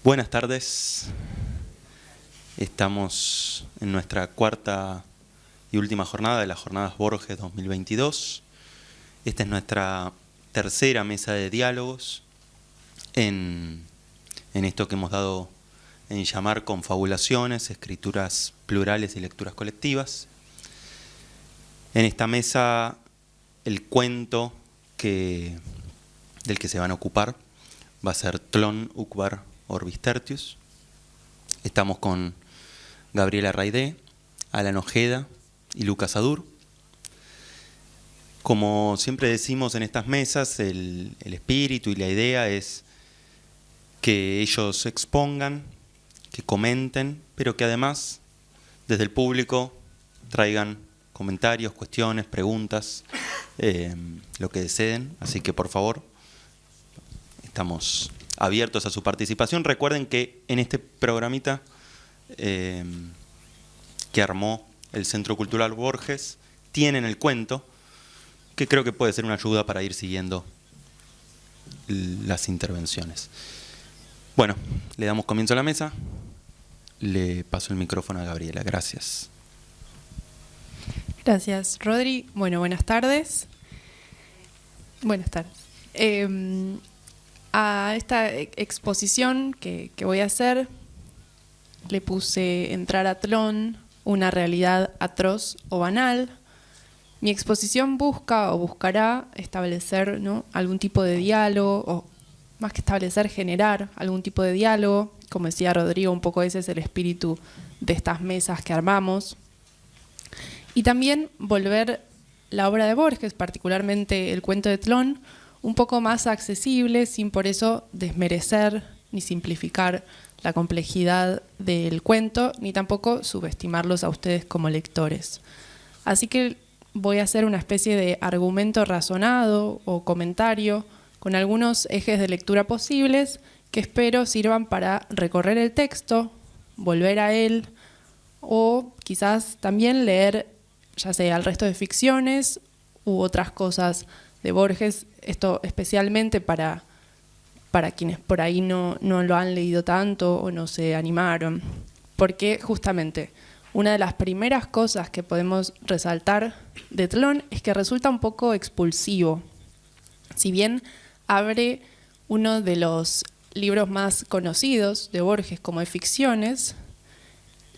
Buenas tardes. Estamos en nuestra cuarta y última jornada de las Jornadas Borges 2022. Esta es nuestra tercera mesa de diálogos en esto que hemos dado en llamar confabulaciones, escrituras plurales y lecturas colectivas. En esta mesa el cuento del que se van a ocupar va a ser Tlön Uqbar Orbis Tertius. Estamos con Gabriela Raidé, Alan Ojeda y Lucas Adur. Como siempre decimos en estas mesas, el espíritu y la idea es que ellos expongan, que comenten, pero que además desde el público traigan comentarios, cuestiones, preguntas, lo que deseen. Así que por favor, estamos abiertos a su participación. Recuerden que en este programita que armó el Centro Cultural Borges tienen el cuento, que creo que puede ser una ayuda para ir siguiendo las intervenciones. Bueno, le damos comienzo a la mesa. Le paso el micrófono a Gabriela. Gracias. Gracias, Rodri. Bueno, buenas tardes. Buenas tardes. A esta exposición que voy a hacer le puse Entrar a Tlön, una realidad atroz o banal. Mi exposición busca o buscará establecer, ¿no?, algún tipo de diálogo, o más que establecer, generar algún tipo de diálogo. Como decía Rodrigo, un poco ese es el espíritu de estas mesas que armamos. Y también volver la obra de Borges, particularmente el cuento de Tlön, un poco más accesible, sin por eso desmerecer ni simplificar la complejidad del cuento, ni tampoco subestimarlos a ustedes como lectores. Así que voy a hacer una especie de argumento razonado o comentario con algunos ejes de lectura posibles que espero sirvan para recorrer el texto, volver a él, o quizás también leer ya sea el resto de ficciones u otras cosas de Borges, esto especialmente para quienes por ahí no lo han leído tanto o no se animaron, porque justamente una de las primeras cosas que podemos resaltar de Tlön es que resulta un poco expulsivo. Si bien abre uno de los libros más conocidos de Borges como de ficciones,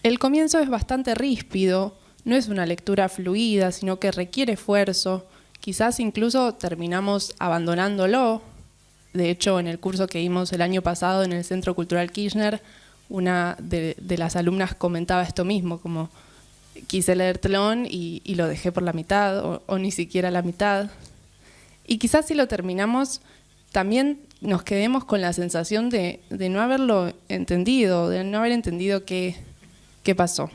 el comienzo es bastante ríspido, no es una lectura fluida, sino que requiere esfuerzo. Quizás incluso terminamos abandonándolo. De hecho, en el curso que dimos el año pasado en el Centro Cultural Kirchner, una de las alumnas comentaba esto mismo, como quise leer Tlön y lo dejé por la mitad o ni siquiera la mitad. Y quizás si lo terminamos, también nos quedemos con la sensación de no haberlo entendido, de no haber entendido qué pasó.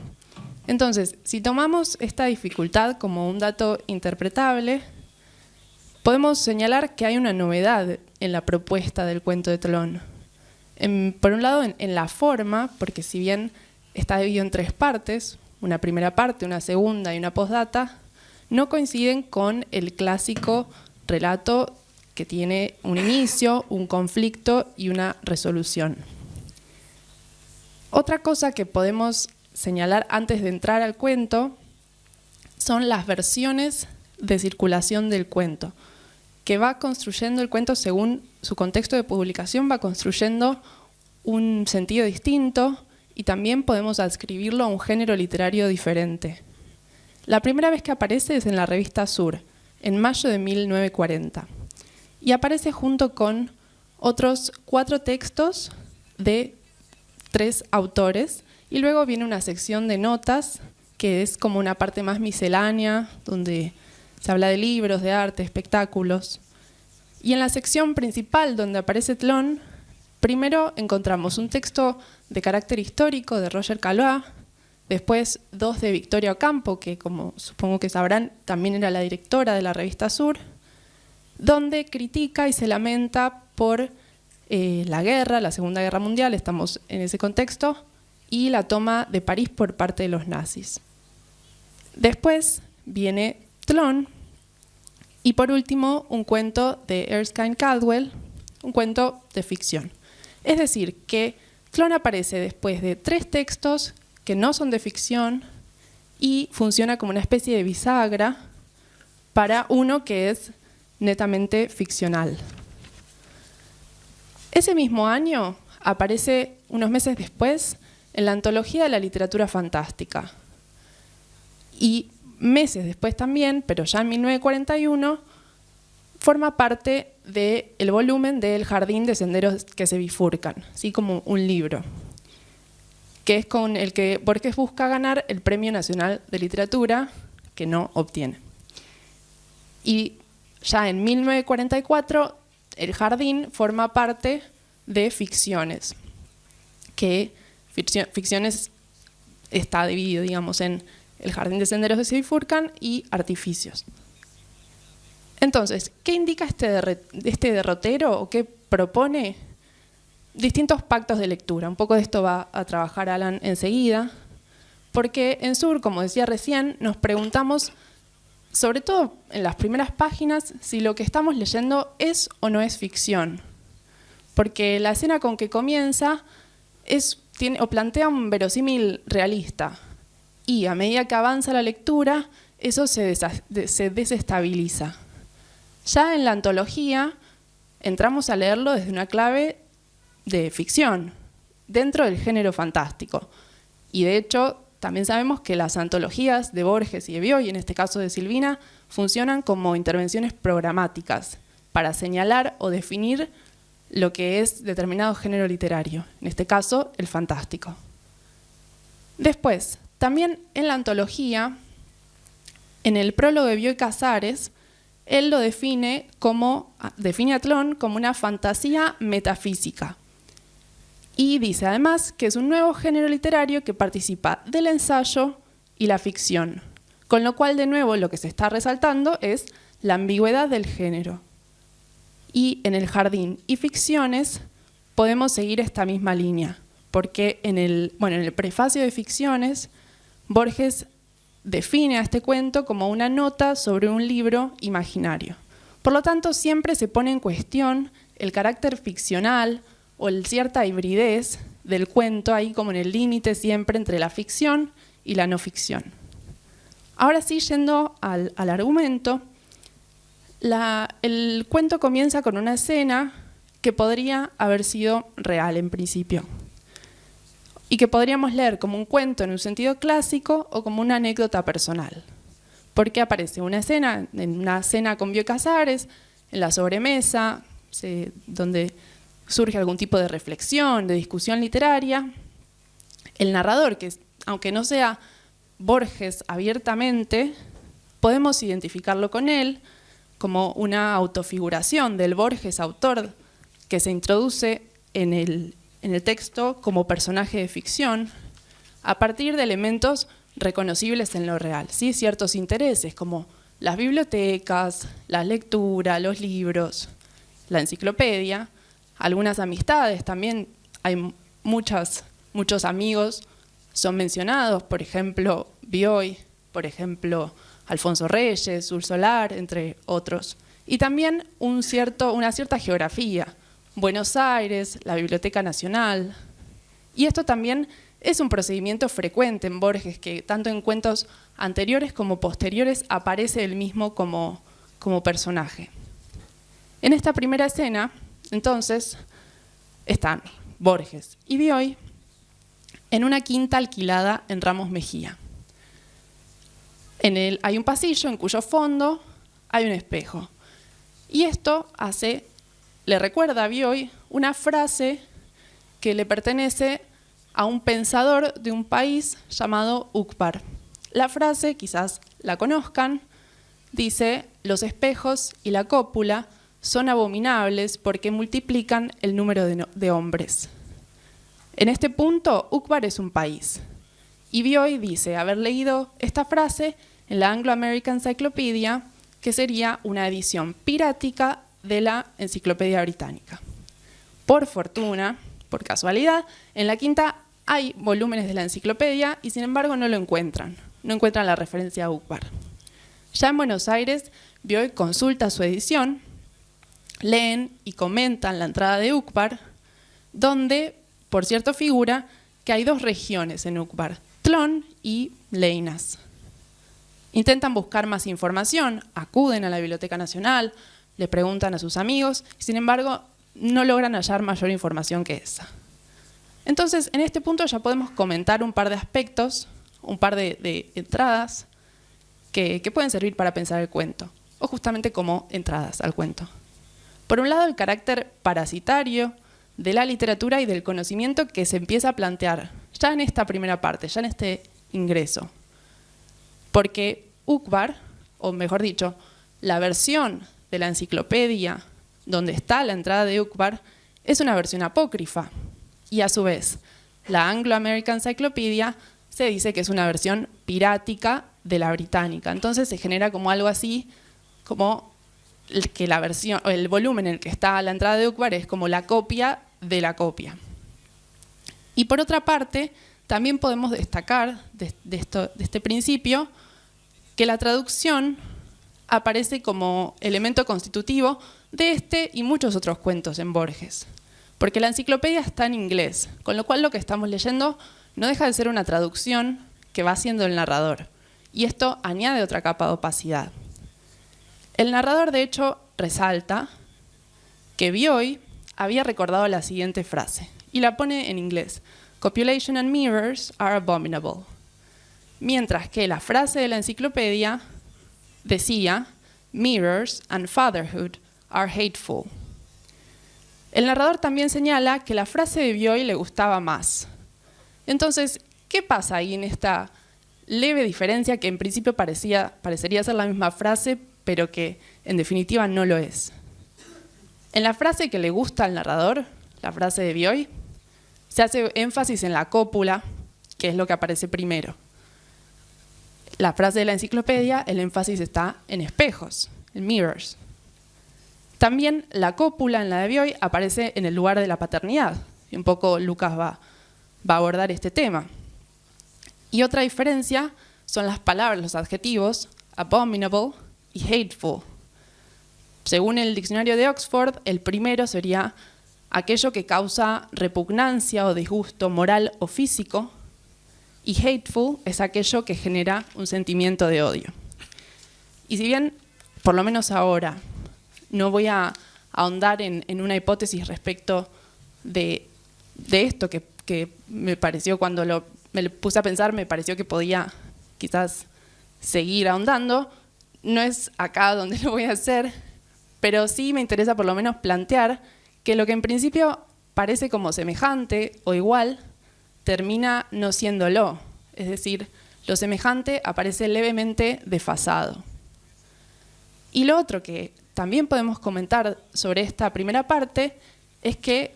Entonces, si tomamos esta dificultad como un dato interpretable, podemos señalar que hay una novedad en la propuesta del cuento de Tlön. Por un lado, en la forma, porque si bien está dividido en tres partes, una primera parte, una segunda y una postdata, no coinciden con el clásico relato que tiene un inicio, un conflicto y una resolución. Otra cosa que podemos señalar antes de entrar al cuento son las versiones de circulación del cuento, que va construyendo el cuento según su contexto de publicación, va construyendo un sentido distinto y también podemos adscribirlo a un género literario diferente. La primera vez que aparece es en la revista Sur, en mayo de 1940, y aparece junto con otros 4 textos de 3 autores, y luego viene una sección de notas, que es como una parte más miscelánea, donde se habla de libros, de arte, espectáculos. Y en la sección principal, donde aparece Tlön, primero encontramos un texto de carácter histórico de Roger Caillois, después 2 de Victoria Ocampo, que como supongo que sabrán, también era la directora de la revista Sur, donde critica y se lamenta por la guerra, la Segunda Guerra Mundial, estamos en ese contexto, y la toma de París por parte de los nazis. Después viene Tlön y por último un cuento de Erskine Caldwell, un cuento de ficción. Es decir, que Tlön aparece después de 3 textos que no son de ficción y funciona como una especie de bisagra para uno que es netamente ficcional. Ese mismo año aparece, unos meses después, en la Antología de la Literatura Fantástica. Y meses después también, pero ya en 1941, forma parte del volumen del Jardín de Senderos que se bifurcan, así como un libro, que es con el que Borges busca ganar el Premio Nacional de Literatura, que no obtiene. Y ya en 1944, el Jardín forma parte de Ficciones, que Ficciones está dividido, digamos, en el Jardín de Senderos que se bifurcan y Artificios. Entonces, ¿qué indica este derrotero o qué propone? Distintos pactos de lectura. Un poco de esto va a trabajar Alan enseguida, porque en Sur, como decía recién, nos preguntamos, sobre todo en las primeras páginas, si lo que estamos leyendo es o no es ficción. Porque la escena con que comienza plantea un verosímil realista, y a medida que avanza la lectura, eso se desestabiliza. Ya en la antología entramos a leerlo desde una clave de ficción, dentro del género fantástico. Y de hecho, también sabemos que las antologías de Borges y de Bioy, en este caso de Silvina, funcionan como intervenciones programáticas para señalar o definir lo que es determinado género literario, en este caso, el fantástico. Después, también en la antología, en el prólogo de Bioy Casares, él lo define a Tlön como una fantasía metafísica. Y dice además que es un nuevo género literario que participa del ensayo y la ficción. Con lo cual, de nuevo, lo que se está resaltando es la ambigüedad del género. Y en el Jardín y Ficciones podemos seguir esta misma línea, porque en el prefacio de Ficciones, Borges define a este cuento como una nota sobre un libro imaginario. Por lo tanto, siempre se pone en cuestión el carácter ficcional o cierta hibridez del cuento, ahí como en el límite siempre entre la ficción y la no ficción. Ahora sí, yendo al argumento, el cuento comienza con una escena que podría haber sido real en principio, y que podríamos leer como un cuento en un sentido clásico o como una anécdota personal. Porque aparece una escena, en una cena con Bioy Casares, en la sobremesa, donde surge algún tipo de reflexión, de discusión literaria. El narrador, que aunque no sea Borges abiertamente, podemos identificarlo con él como una autofiguración del Borges autor que se introduce en el texto como personaje de ficción a partir de elementos reconocibles en lo real, ¿sí? Ciertos intereses como las bibliotecas, la lectura, los libros, la enciclopedia, algunas amistades, también hay muchos amigos son mencionados, por ejemplo, Bioy, por ejemplo, Alfonso Reyes, Ursolar, entre otros. Y también una cierta geografía, Buenos Aires, la Biblioteca Nacional. Y esto también es un procedimiento frecuente en Borges, que tanto en cuentos anteriores como posteriores aparece él mismo como personaje. En esta primera escena, entonces, están Borges y Bioy en una quinta alquilada en Ramos Mejía. Hay un pasillo en cuyo fondo hay un espejo. Y esto le recuerda a Bioy una frase que le pertenece a un pensador de un país llamado Uqbar. La frase, quizás la conozcan, dice: los espejos y la cópula son abominables porque multiplican el número de hombres. En este punto, Uqbar es un país. Y Bioy dice haber leído esta frase en la Anglo-American Encyclopedia, que sería una edición pirática de la Enciclopedia Británica. Por fortuna, por casualidad, en la quinta hay volúmenes de la enciclopedia y sin embargo no lo encuentran. No encuentran la referencia a Uqbar. Ya en Buenos Aires, Bioy consulta su edición, leen y comentan la entrada de Uqbar, donde por cierto, figura que hay dos regiones en Uqbar, Tlön y Leinas. Intentan buscar más información, acuden a la Biblioteca Nacional, le preguntan a sus amigos, y sin embargo no logran hallar mayor información que esa. Entonces, en este punto ya podemos comentar un par de aspectos, un par de entradas que pueden servir para pensar el cuento, o justamente como entradas al cuento. Por un lado, el carácter parasitario de la literatura y del conocimiento que se empieza a plantear ya en esta primera parte, ya en este ingreso. Porque Uqbar, o mejor dicho, la versión de la enciclopedia donde está la entrada de Uqbar, es una versión apócrifa. Y a su vez, la Anglo American Encyclopedia se dice que es una versión pirática de la británica. Entonces se genera como algo así, como que la versión, el volumen en el que está la entrada de Uqbar es como la copia de la copia. Y por otra parte, también podemos destacar de este principio que la traducción aparece como elemento constitutivo de este y muchos otros cuentos en Borges. Porque la enciclopedia está en inglés, con lo cual lo que estamos leyendo no deja de ser una traducción que va haciendo el narrador. Y esto añade otra capa de opacidad. El narrador, de hecho, resalta que Bioy había recordado la siguiente frase, y la pone en inglés: "Copulation and mirrors are abominable". Mientras que la frase de la enciclopedia decía: "Mirrors and fatherhood are hateful". El narrador también señala que la frase de Bioy le gustaba más. Entonces, ¿qué pasa ahí en esta leve diferencia que en principio parecería ser la misma frase, pero que en definitiva no lo es? En la frase que le gusta al narrador, la frase de Bioy, se hace énfasis en la cópula, que es lo que aparece primero. La frase de la enciclopedia, el énfasis está en espejos, en mirrors. También la cópula en la de Bioy aparece en el lugar de la paternidad, y un poco Lucas va a abordar este tema. Y otra diferencia son las palabras, los adjetivos, abominable y hateful. Según el diccionario de Oxford, el primero sería aquello que causa repugnancia o disgusto moral o físico, y hateful es aquello que genera un sentimiento de odio. Y si bien, por lo menos ahora, no voy a ahondar en una hipótesis respecto de esto que me pareció, cuando me lo puse a pensar, me pareció que podía quizás seguir ahondando. No es acá donde lo voy a hacer, pero sí me interesa por lo menos plantear que lo que en principio parece como semejante o igual, termina no siéndolo. Es decir, lo semejante aparece levemente desfasado. Y lo otro que también podemos comentar sobre esta primera parte es que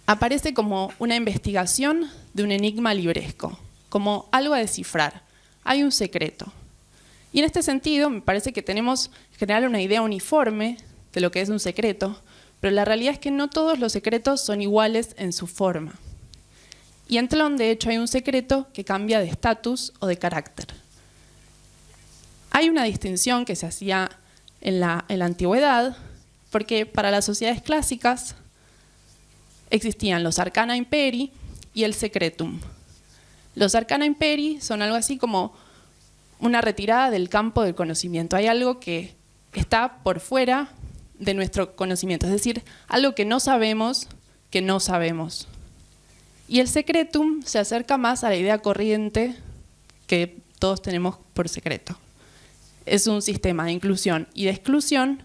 aparece como una investigación de un enigma libresco, como algo a descifrar. Hay un secreto. Y en este sentido me parece que tenemos en general una idea uniforme de lo que es un secreto, pero la realidad es que no todos los secretos son iguales en su forma. Y en Tlön, de hecho, hay un secreto que cambia de estatus o de carácter. Hay una distinción que se hacía en la antigüedad, porque para las sociedades clásicas existían los arcana imperii y el secretum. Los arcana imperii son algo así como una retirada del campo del conocimiento. Hay algo que está por fuera de nuestro conocimiento, es decir, algo que no sabemos, que no sabemos. Y el secretum se acerca más a la idea corriente que todos tenemos por secreto. Es un sistema de inclusión y de exclusión,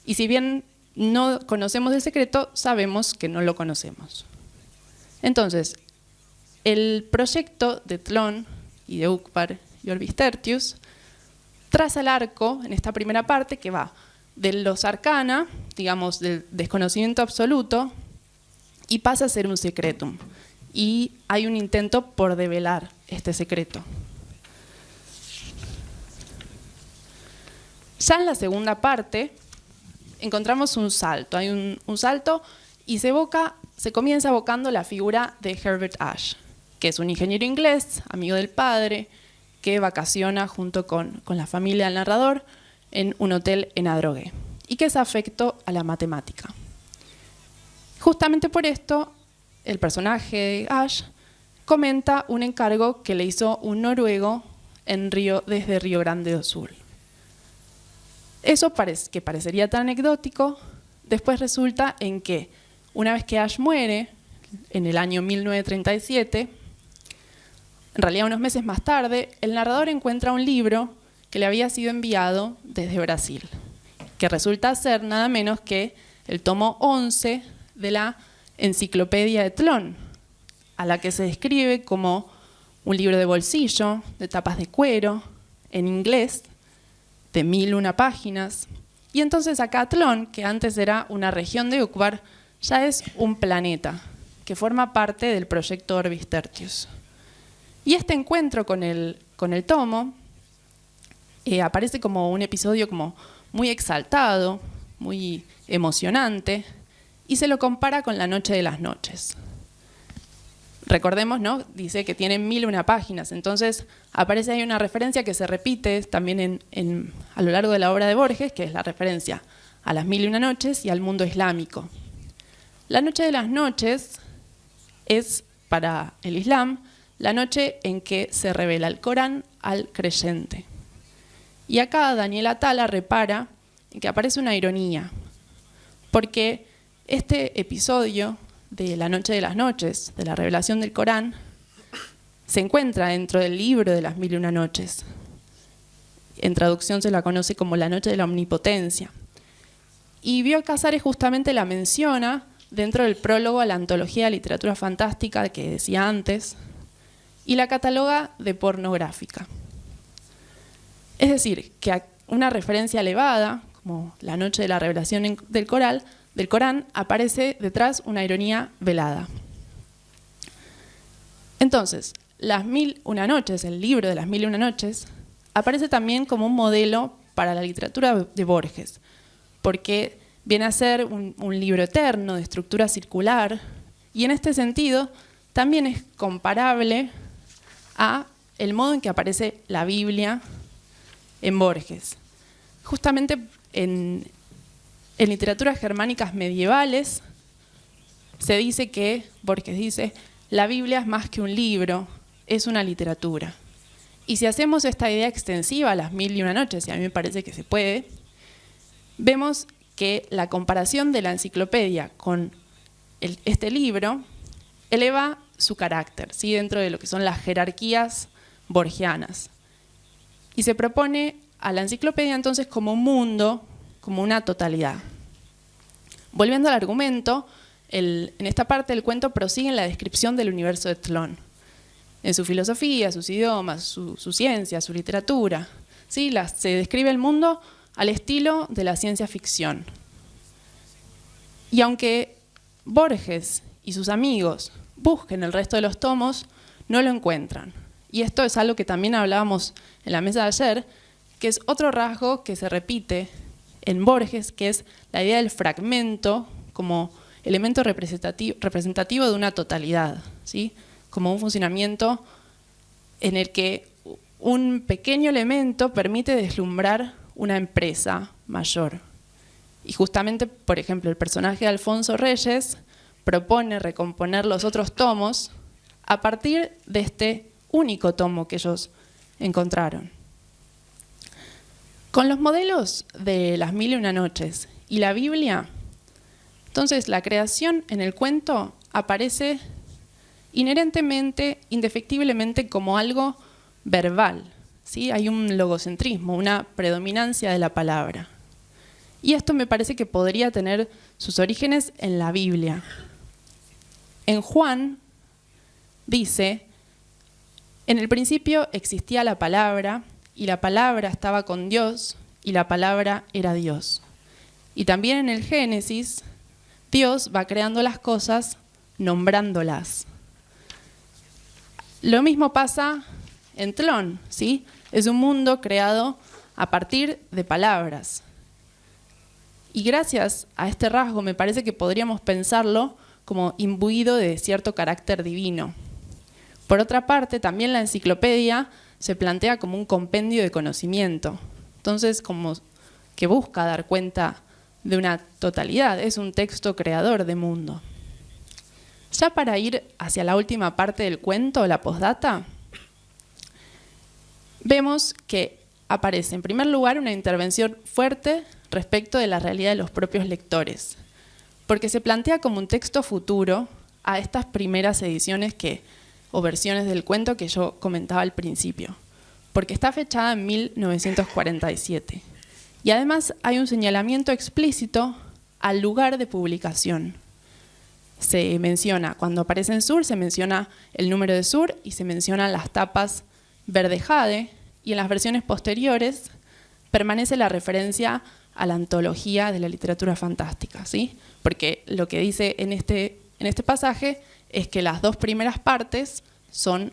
y si bien no conocemos el secreto, sabemos que no lo conocemos. Entonces, el proyecto de Tlön y de Uqbar y Orbis Tertius traza el arco en esta primera parte que va de los arcana, digamos, del desconocimiento absoluto, y pasa a ser un secretum. Y hay un intento por develar este secreto. Ya en la segunda parte encontramos un salto. Hay un salto y se comienza evocando la figura de Herbert Ashe, que es un ingeniero inglés, amigo del padre, que vacaciona junto con la familia del narrador en un hotel en Adrogué, y que es afecto a la matemática. Justamente por esto, el personaje Ash comenta un encargo que le hizo un noruego desde Río Grande do Sul. Eso que parecería tan anecdótico, después resulta en que una vez que Ash muere, en el año 1937, en realidad unos meses más tarde, el narrador encuentra un libro que le había sido enviado desde Brasil, que resulta ser nada menos que el tomo 11 de la Enciclopedia de Tlön, a la que se describe como un libro de bolsillo, de tapas de cuero, en inglés, de 1001 páginas. Y entonces acá Tlön, que antes era una región de Uqbar, ya es un planeta que forma parte del proyecto Orbis Tertius. Y este encuentro con el tomo aparece como un episodio como muy exaltado, muy emocionante, y se lo compara con La Noche de las Noches. Recordemos, ¿no? Dice que tiene 1001 páginas, entonces aparece ahí una referencia que se repite también a lo largo de la obra de Borges, que es la referencia a las 1001 noches y al mundo islámico. La Noche de las Noches es, para el Islam, la noche en que se revela el Corán al creyente. Y acá Daniel Atala repara en que aparece una ironía, porque este episodio de La Noche de las Noches, de la revelación del Corán, se encuentra dentro del libro de las 1001 noches. En traducción se la conoce como La Noche de la Omnipotencia. Y Bioy Casares justamente la menciona dentro del prólogo a la antología de literatura fantástica que decía antes, y la cataloga de pornográfica. Es decir, que una referencia elevada, como La Noche de la Revelación del Corán, aparece detrás una ironía velada. Entonces, Las 1001 noches, el libro de las 1001 noches, aparece también como un modelo para la literatura de Borges, porque viene a ser un libro eterno, de estructura circular, y en este sentido también es comparable a el modo en que aparece la Biblia en Borges. Justamente en literaturas germánicas medievales se dice que, Borges dice, la Biblia es más que un libro, es una literatura. Y si hacemos esta idea extensiva a las 1001 noches, y a mí me parece que se puede, vemos que la comparación de la enciclopedia con este libro eleva su carácter, ¿sí? Dentro de lo que son las jerarquías borgianas. Y se propone a la enciclopedia entonces como un mundo, como una totalidad. Volviendo al argumento, en esta parte del cuento prosigue en la descripción del universo de Tlön, en su filosofía, sus idiomas, su ciencia, su literatura. ¿Sí? Se describe el mundo al estilo de la ciencia ficción. Y aunque Borges y sus amigos busquen el resto de los tomos, no lo encuentran. Y esto es algo que también hablábamos en la mesa de ayer, que es otro rasgo que se repite en Borges, que es la idea del fragmento como elemento representativo de una totalidad, ¿sí? Como un funcionamiento en el que un pequeño elemento permite deslumbrar una empresa mayor. Y justamente, por ejemplo, el personaje de Alfonso Reyes propone recomponer los otros tomos a partir de este único tomo que ellos encontraron. Con los modelos de las 1001 noches y la Biblia, entonces la creación en el cuento aparece inherentemente, indefectiblemente como algo verbal, ¿sí? Hay un logocentrismo, una predominancia de la palabra. Y esto me parece que podría tener sus orígenes en la Biblia. En Juan dice, en el principio existía la palabra, y la palabra estaba con Dios, y la palabra era Dios. Y también en el Génesis, Dios va creando las cosas nombrándolas. Lo mismo pasa en Tlön, ¿sí? Es un mundo creado a partir de palabras. Y gracias a este rasgo me parece que podríamos pensarlo como imbuido de cierto carácter divino. Por otra parte, también la enciclopedia se plantea como un compendio de conocimiento. Entonces, como que busca dar cuenta de una totalidad, es un texto creador de mundo. Ya para ir hacia la última parte del cuento, la postdata, vemos que aparece en primer lugar una intervención fuerte respecto de la realidad de los propios lectores, porque se plantea como un texto futuro a estas primeras ediciones o versiones del cuento que yo comentaba al principio, porque está fechada en 1947. Y además hay un señalamiento explícito al lugar de publicación. Se menciona, cuando aparece en Sur, se menciona el número de Sur y se mencionan las tapas verde jade, y en las versiones posteriores permanece la referencia a la antología de la literatura fantástica, ¿sí? Porque lo que dice en este pasaje es que las dos primeras partes son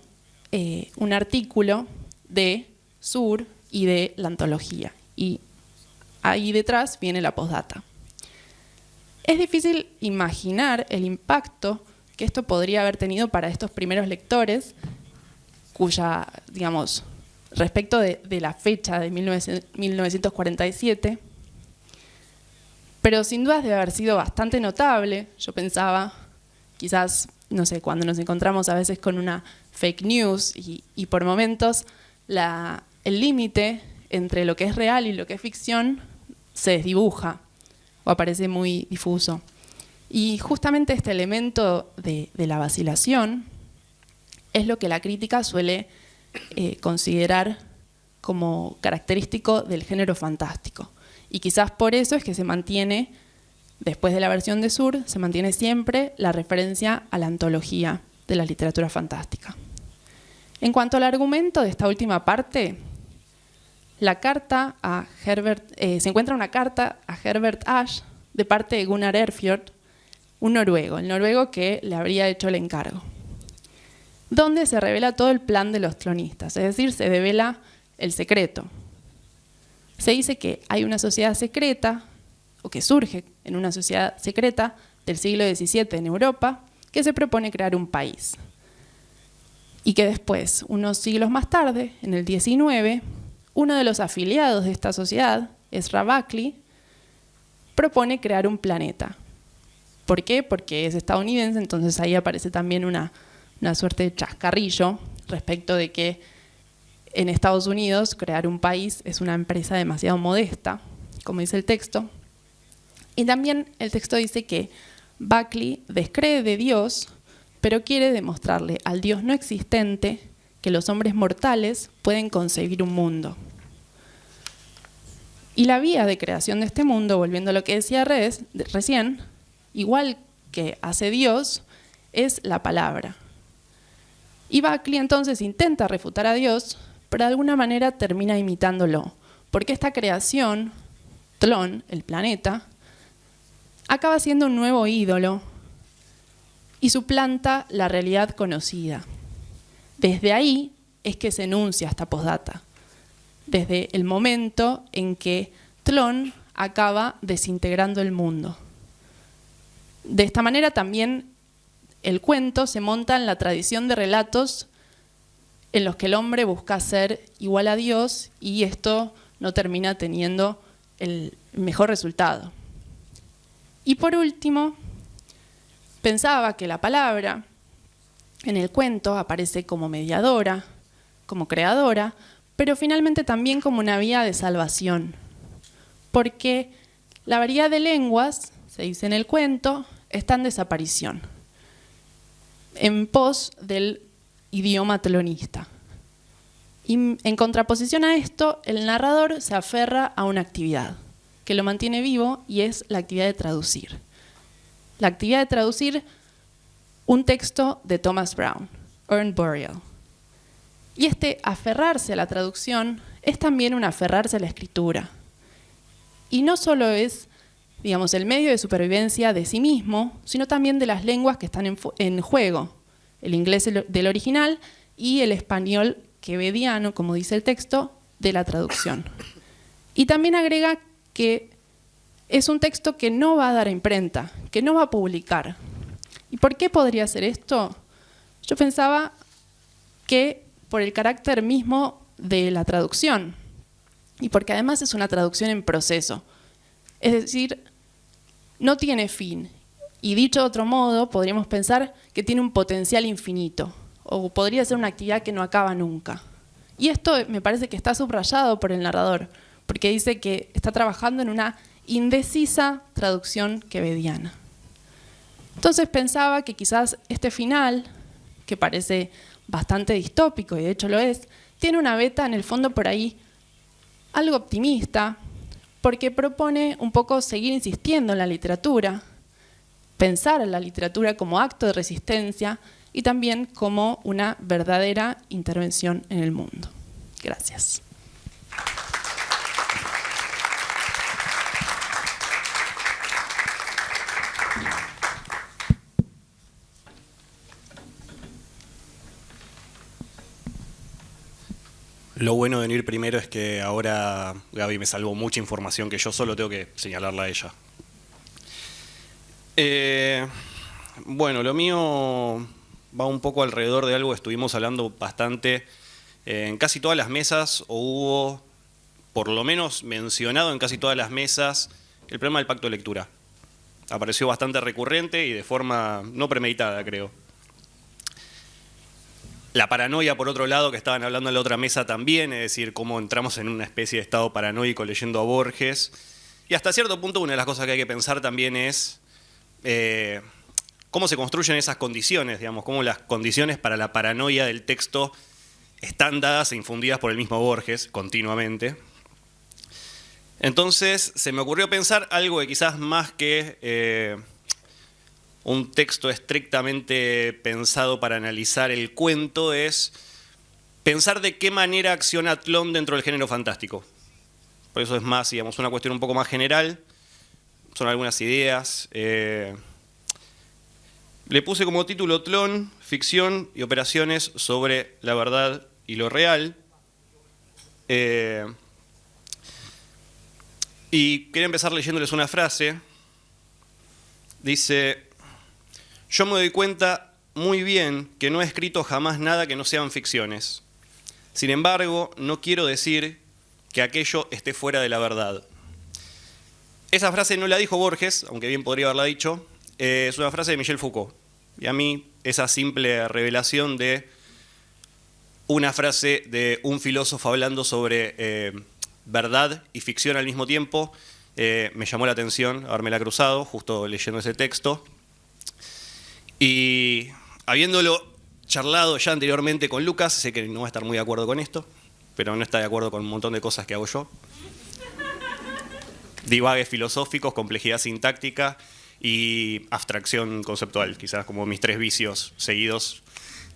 un artículo de Sur y de la antología, y ahí detrás viene la postdata. Es difícil imaginar el impacto que esto podría haber tenido para estos primeros lectores, cuya, digamos, respecto de la fecha de 1947, pero sin dudas debe haber sido bastante notable. Yo pensaba, quizás, no sé, cuando nos encontramos a veces con una fake news y por momentos el límite entre lo que es real y lo que es ficción se desdibuja o aparece muy difuso. Y justamente este elemento de la vacilación es lo que la crítica suele considerar como característico del género fantástico. Y quizás por eso es que se mantiene, después de la versión de Sur, se mantiene siempre la referencia a la antología de la literatura fantástica. En cuanto al argumento de esta última parte, la carta a se encuentra una carta a Herbert Ash de parte de Gunnar Erfjord, un noruego, el noruego que le habría hecho el encargo, donde se revela todo el plan de los tlonistas, es decir, se devela el secreto. Se dice que hay una sociedad secreta, o que surge en una sociedad secreta del siglo XVII en Europa, que se propone crear un país. Y que después, unos siglos más tarde, en el XIX, uno de los afiliados de esta sociedad, Ezra Buckley, propone crear un planeta. ¿Por qué? Porque es estadounidense, entonces ahí aparece también una suerte de chascarrillo respecto de que en Estados Unidos crear un país es una empresa demasiado modesta, como dice el texto. Y también el texto dice que Buckley descree de Dios, pero quiere demostrarle al Dios no existente que los hombres mortales pueden concebir un mundo. Y la vía de creación de este mundo, volviendo a lo que decía recién, igual que hace Dios, es la palabra. Y Buckley entonces intenta refutar a Dios, pero de alguna manera termina imitándolo, porque esta creación, Tlön, el planeta, acaba siendo un nuevo ídolo y suplanta la realidad conocida. Desde ahí es que se enuncia esta postdata, desde el momento en que Tlön acaba desintegrando el mundo. De esta manera también el cuento se monta en la tradición de relatos en los que el hombre busca ser igual a Dios y esto no termina teniendo el mejor resultado. Y por último, pensaba que la palabra en el cuento aparece como mediadora, como creadora, pero finalmente también como una vía de salvación, porque la variedad de lenguas, se dice en el cuento, está en desaparición, en pos del idioma tlonista. Y en contraposición a esto, el narrador se aferra a una actividad que lo mantiene vivo y es la actividad de traducir. La actividad de traducir un texto de Thomas Browne, Urn Burial. Y este aferrarse a la traducción es también un aferrarse a la escritura. Y no solo es, digamos, el medio de supervivencia de sí mismo, sino también de las lenguas que están en juego, el inglés del original y el español quevediano, como dice el texto, de la traducción. Y también agrega que es un texto que no va a dar a imprenta, que no va a publicar. ¿Y por qué podría ser esto? Yo pensaba que por el carácter mismo de la traducción y porque además es una traducción en proceso. Es decir, no tiene fin. Y dicho de otro modo, podríamos pensar que tiene un potencial infinito, o podría ser una actividad que no acaba nunca. Y esto me parece que está subrayado por el narrador, porque dice que está trabajando en una indecisa traducción quevediana. Entonces pensaba que quizás este final, que parece bastante distópico, y de hecho lo es, tiene una beta en el fondo por ahí algo optimista, porque propone un poco seguir insistiendo en la literatura, pensar en la literatura como acto de resistencia y también como una verdadera intervención en el mundo. Gracias. Lo bueno de venir primero es que ahora Gaby me salvó mucha información que yo solo tengo que señalarla a ella. Bueno, lo mío va un poco alrededor de algo que estuvimos hablando bastante en casi todas las mesas, o hubo, por lo menos mencionado en casi todas las mesas, el problema del pacto de lectura. Apareció bastante recurrente y de forma no premeditada, creo. La paranoia, por otro lado, que estaban hablando en la otra mesa también, es decir, cómo entramos en una especie de estado paranoico leyendo a Borges. Y hasta cierto punto una de las cosas que hay que pensar también es cómo se construyen esas condiciones, digamos, cómo las condiciones para la paranoia del texto están dadas e infundidas por el mismo Borges continuamente. Entonces se me ocurrió pensar algo que quizás más que un texto estrictamente pensado para analizar el cuento es pensar de qué manera acciona Tlön dentro del género fantástico. Por eso es más, digamos, una cuestión un poco más general. Son algunas ideas. Le puse como título Tlön, ficción y operaciones sobre la verdad y lo real. Y quería empezar leyéndoles una frase. Dice: yo me doy cuenta muy bien que no he escrito jamás nada que no sean ficciones. Sin embargo, no quiero decir que aquello esté fuera de la verdad. Esa frase no la dijo Borges, aunque bien podría haberla dicho. Es una frase de Michel Foucault. Y a mí esa simple revelación de una frase de un filósofo hablando sobre verdad y ficción al mismo tiempo me llamó la atención habérmela cruzado justo leyendo ese texto. Y habiéndolo charlado ya anteriormente con Lucas, sé que no va a estar muy de acuerdo con esto, pero no está de acuerdo con un montón de cosas que hago yo. Divagues filosóficos, complejidad sintáctica y abstracción conceptual, quizás como mis 3 vicios seguidos.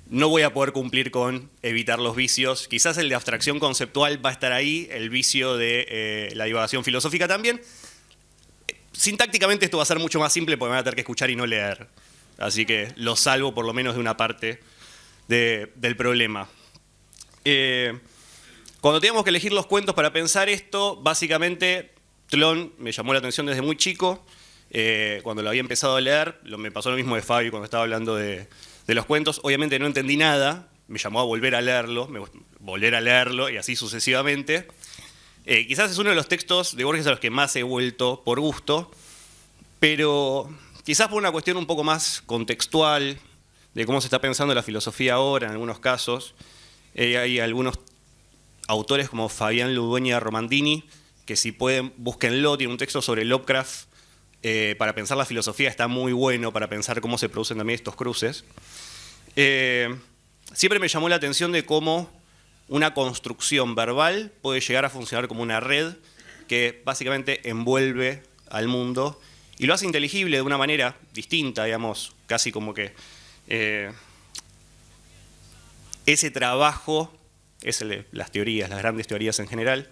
No voy a poder cumplir con evitar los vicios. Quizás el de abstracción conceptual va a estar ahí, el vicio de la divagación filosófica también. Sintácticamente esto va a ser mucho más simple porque me van a tener que escuchar y no leer. Así que lo salvo por lo menos de una parte del problema. Cuando teníamos que elegir los cuentos para pensar esto, básicamente Tlön me llamó la atención desde muy chico. Cuando lo había empezado a leer, me pasó lo mismo de Fabi cuando estaba hablando de los cuentos. Obviamente no entendí nada, me llamó a volver a leerlo y así sucesivamente. Quizás es uno de los textos de Borges a los que más he vuelto por gusto, pero quizás por una cuestión un poco más contextual, de cómo se está pensando la filosofía ahora en algunos casos. Hay algunos autores como Fabián Ludueña Romandini, que si pueden, búsquenlo, tiene un texto sobre Lovecraft, para pensar la filosofía está muy bueno, para pensar cómo se producen también estos cruces. Siempre me llamó la atención de cómo una construcción verbal puede llegar a funcionar como una red que básicamente envuelve al mundo y lo hace inteligible de una manera distinta, digamos, casi como que ese trabajo es las teorías, las grandes teorías en general.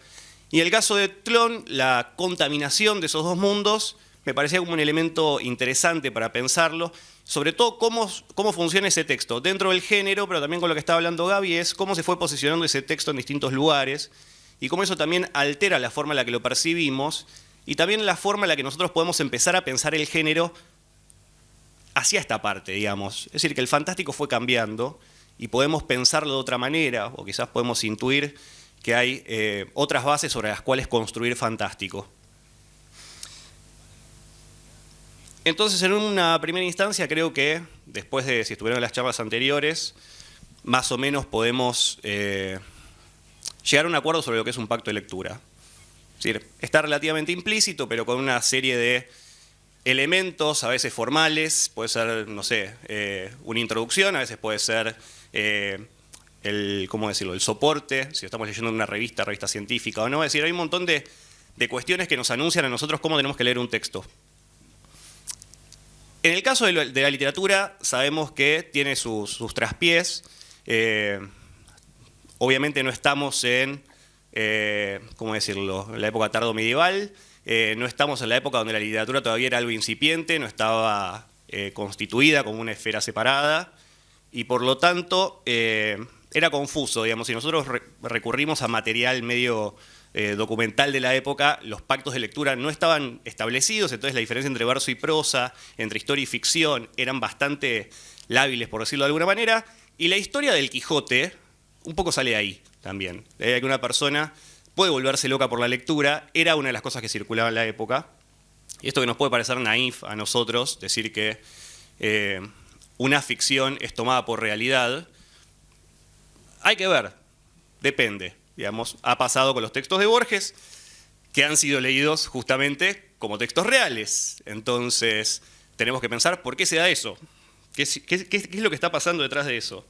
Y en el caso de Tlön, la contaminación de esos dos mundos me parecía como un elemento interesante para pensarlo, sobre todo cómo funciona ese texto dentro del género, pero también con lo que estaba hablando Gaby, es cómo se fue posicionando ese texto en distintos lugares y cómo eso también altera la forma en la que lo percibimos y también la forma en la que nosotros podemos empezar a pensar el género hacia esta parte, digamos. Es decir, que el fantástico fue cambiando y podemos pensarlo de otra manera, o quizás podemos intuir que hay otras bases sobre las cuales construir fantástico. Entonces, en una primera instancia, creo que, después de, si estuvieron en las charlas anteriores, más o menos podemos llegar a un acuerdo sobre lo que es un pacto de lectura. Es decir, está relativamente implícito, pero con una serie de elementos, a veces formales, puede ser, no sé, una introducción, a veces puede ser ¿cómo decirlo?, el soporte, si estamos leyendo una revista científica o no. Es decir, hay un montón de cuestiones que nos anuncian a nosotros cómo tenemos que leer un texto. En el caso de la literatura, sabemos que tiene sus traspiés. Obviamente no estamos en, ¿cómo decirlo?, en la época tardo-medieval. No estamos en la época donde la literatura todavía era algo incipiente, no estaba constituida como una esfera separada. Y por lo tanto, era confuso, digamos. Si nosotros recurrimos a material medio documental de la época, los pactos de lectura no estaban establecidos, entonces la diferencia entre verso y prosa, entre historia y ficción, eran bastante lábiles, por decirlo de alguna manera. Y la historia del Quijote un poco sale de ahí también. La idea de que una persona puede volverse loca por la lectura era una de las cosas que circulaba en la época. Y esto que nos puede parecer naif a nosotros, decir que una ficción es tomada por realidad, hay que ver, depende. Digamos, ha pasado con los textos de Borges, que han sido leídos justamente como textos reales. Entonces, tenemos que pensar por qué se da eso. ¿Qué es lo que está pasando detrás de eso?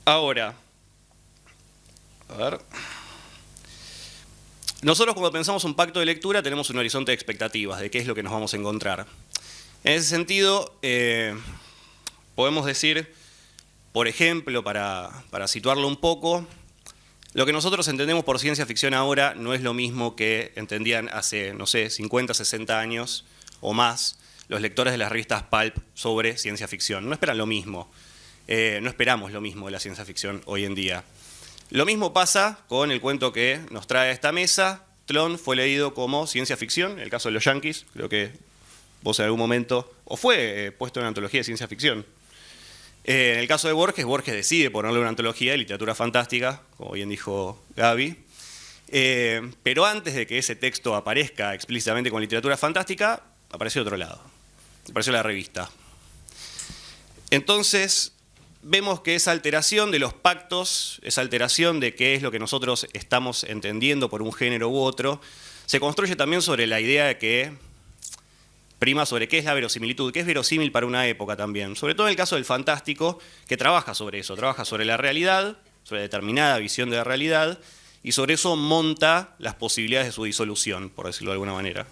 Ahora, a ver. Nosotros cuando pensamos un pacto de lectura tenemos un horizonte de expectativas de qué es lo que nos vamos a encontrar. En ese sentido, podemos decir, por ejemplo, para situarlo un poco, lo que nosotros entendemos por ciencia ficción ahora no es lo mismo que entendían hace, no sé, 50, 60 años o más los lectores de las revistas Pulp sobre ciencia ficción. No esperan lo mismo, no esperamos lo mismo de la ciencia ficción hoy en día. Lo mismo pasa con el cuento que nos trae a esta mesa. Tlön fue leído como ciencia ficción, en el caso de los Yankees, creo que vos en algún momento, o fue puesto en una antología de ciencia ficción. En el caso de Borges, Borges decide ponerle una antología de literatura fantástica, como bien dijo Gaby, pero antes de que ese texto aparezca explícitamente con literatura fantástica, apareció de otro lado, apareció la revista. Entonces, vemos que esa alteración de los pactos, esa alteración de qué es lo que nosotros estamos entendiendo por un género u otro, se construye también sobre la idea de que prima sobre qué es la verosimilitud, qué es verosímil para una época también. Sobre todo en el caso del fantástico, que trabaja sobre eso, trabaja sobre la realidad, sobre determinada visión de la realidad, y sobre eso monta las posibilidades de su disolución, por decirlo de alguna manera.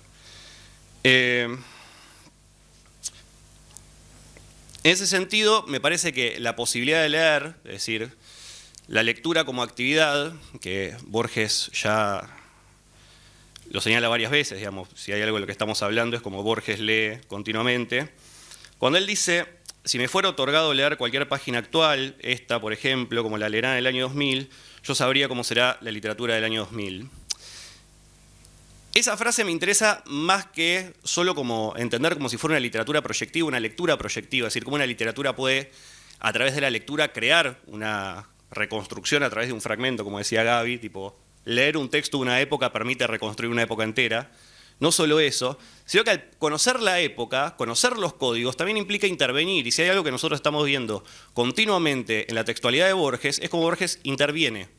En ese sentido, me parece que la posibilidad de leer, es decir, la lectura como actividad, que Borges ya lo señala varias veces, digamos, si hay algo de lo que estamos hablando es como Borges lee continuamente. Cuando él dice, si me fuera otorgado leer cualquier página actual, esta por ejemplo, como la leerán en el año 2000, yo sabría cómo será la literatura del año 2000. Esa frase me interesa más que solo como entender como si fuera una literatura proyectiva, una lectura proyectiva, es decir, cómo una literatura puede, a través de la lectura, crear una reconstrucción a través de un fragmento, como decía Gaby, tipo, leer un texto de una época permite reconstruir una época entera. No solo eso, sino que al conocer la época, conocer los códigos, también implica intervenir. Y si hay algo que nosotros estamos viendo continuamente en la textualidad de Borges, es como Borges interviene.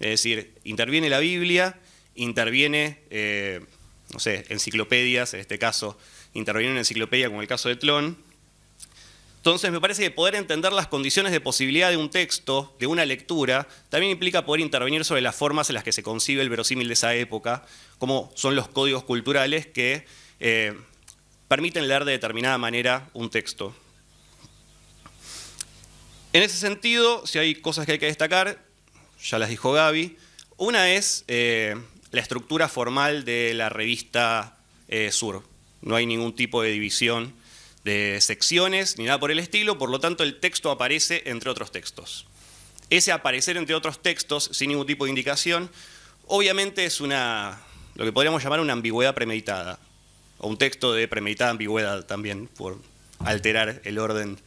Es decir, interviene la Biblia, interviene, no sé, enciclopedias, en este caso, interviene una enciclopedia como el caso de Tlön. Entonces me parece que poder entender las condiciones de posibilidad de un texto, de una lectura, también implica poder intervenir sobre las formas en las que se concibe el verosímil de esa época, como son los códigos culturales que permiten leer de determinada manera un texto. En ese sentido, si hay cosas que hay que destacar, ya las dijo Gaby. Una es la estructura formal de la revista Sur. No hay ningún tipo de división de secciones ni nada por el estilo, por lo tanto el texto aparece entre otros textos. Ese aparecer entre otros textos sin ningún tipo de indicación, obviamente es lo que podríamos llamar una ambigüedad premeditada, o un texto de premeditada ambigüedad también, por alterar el orden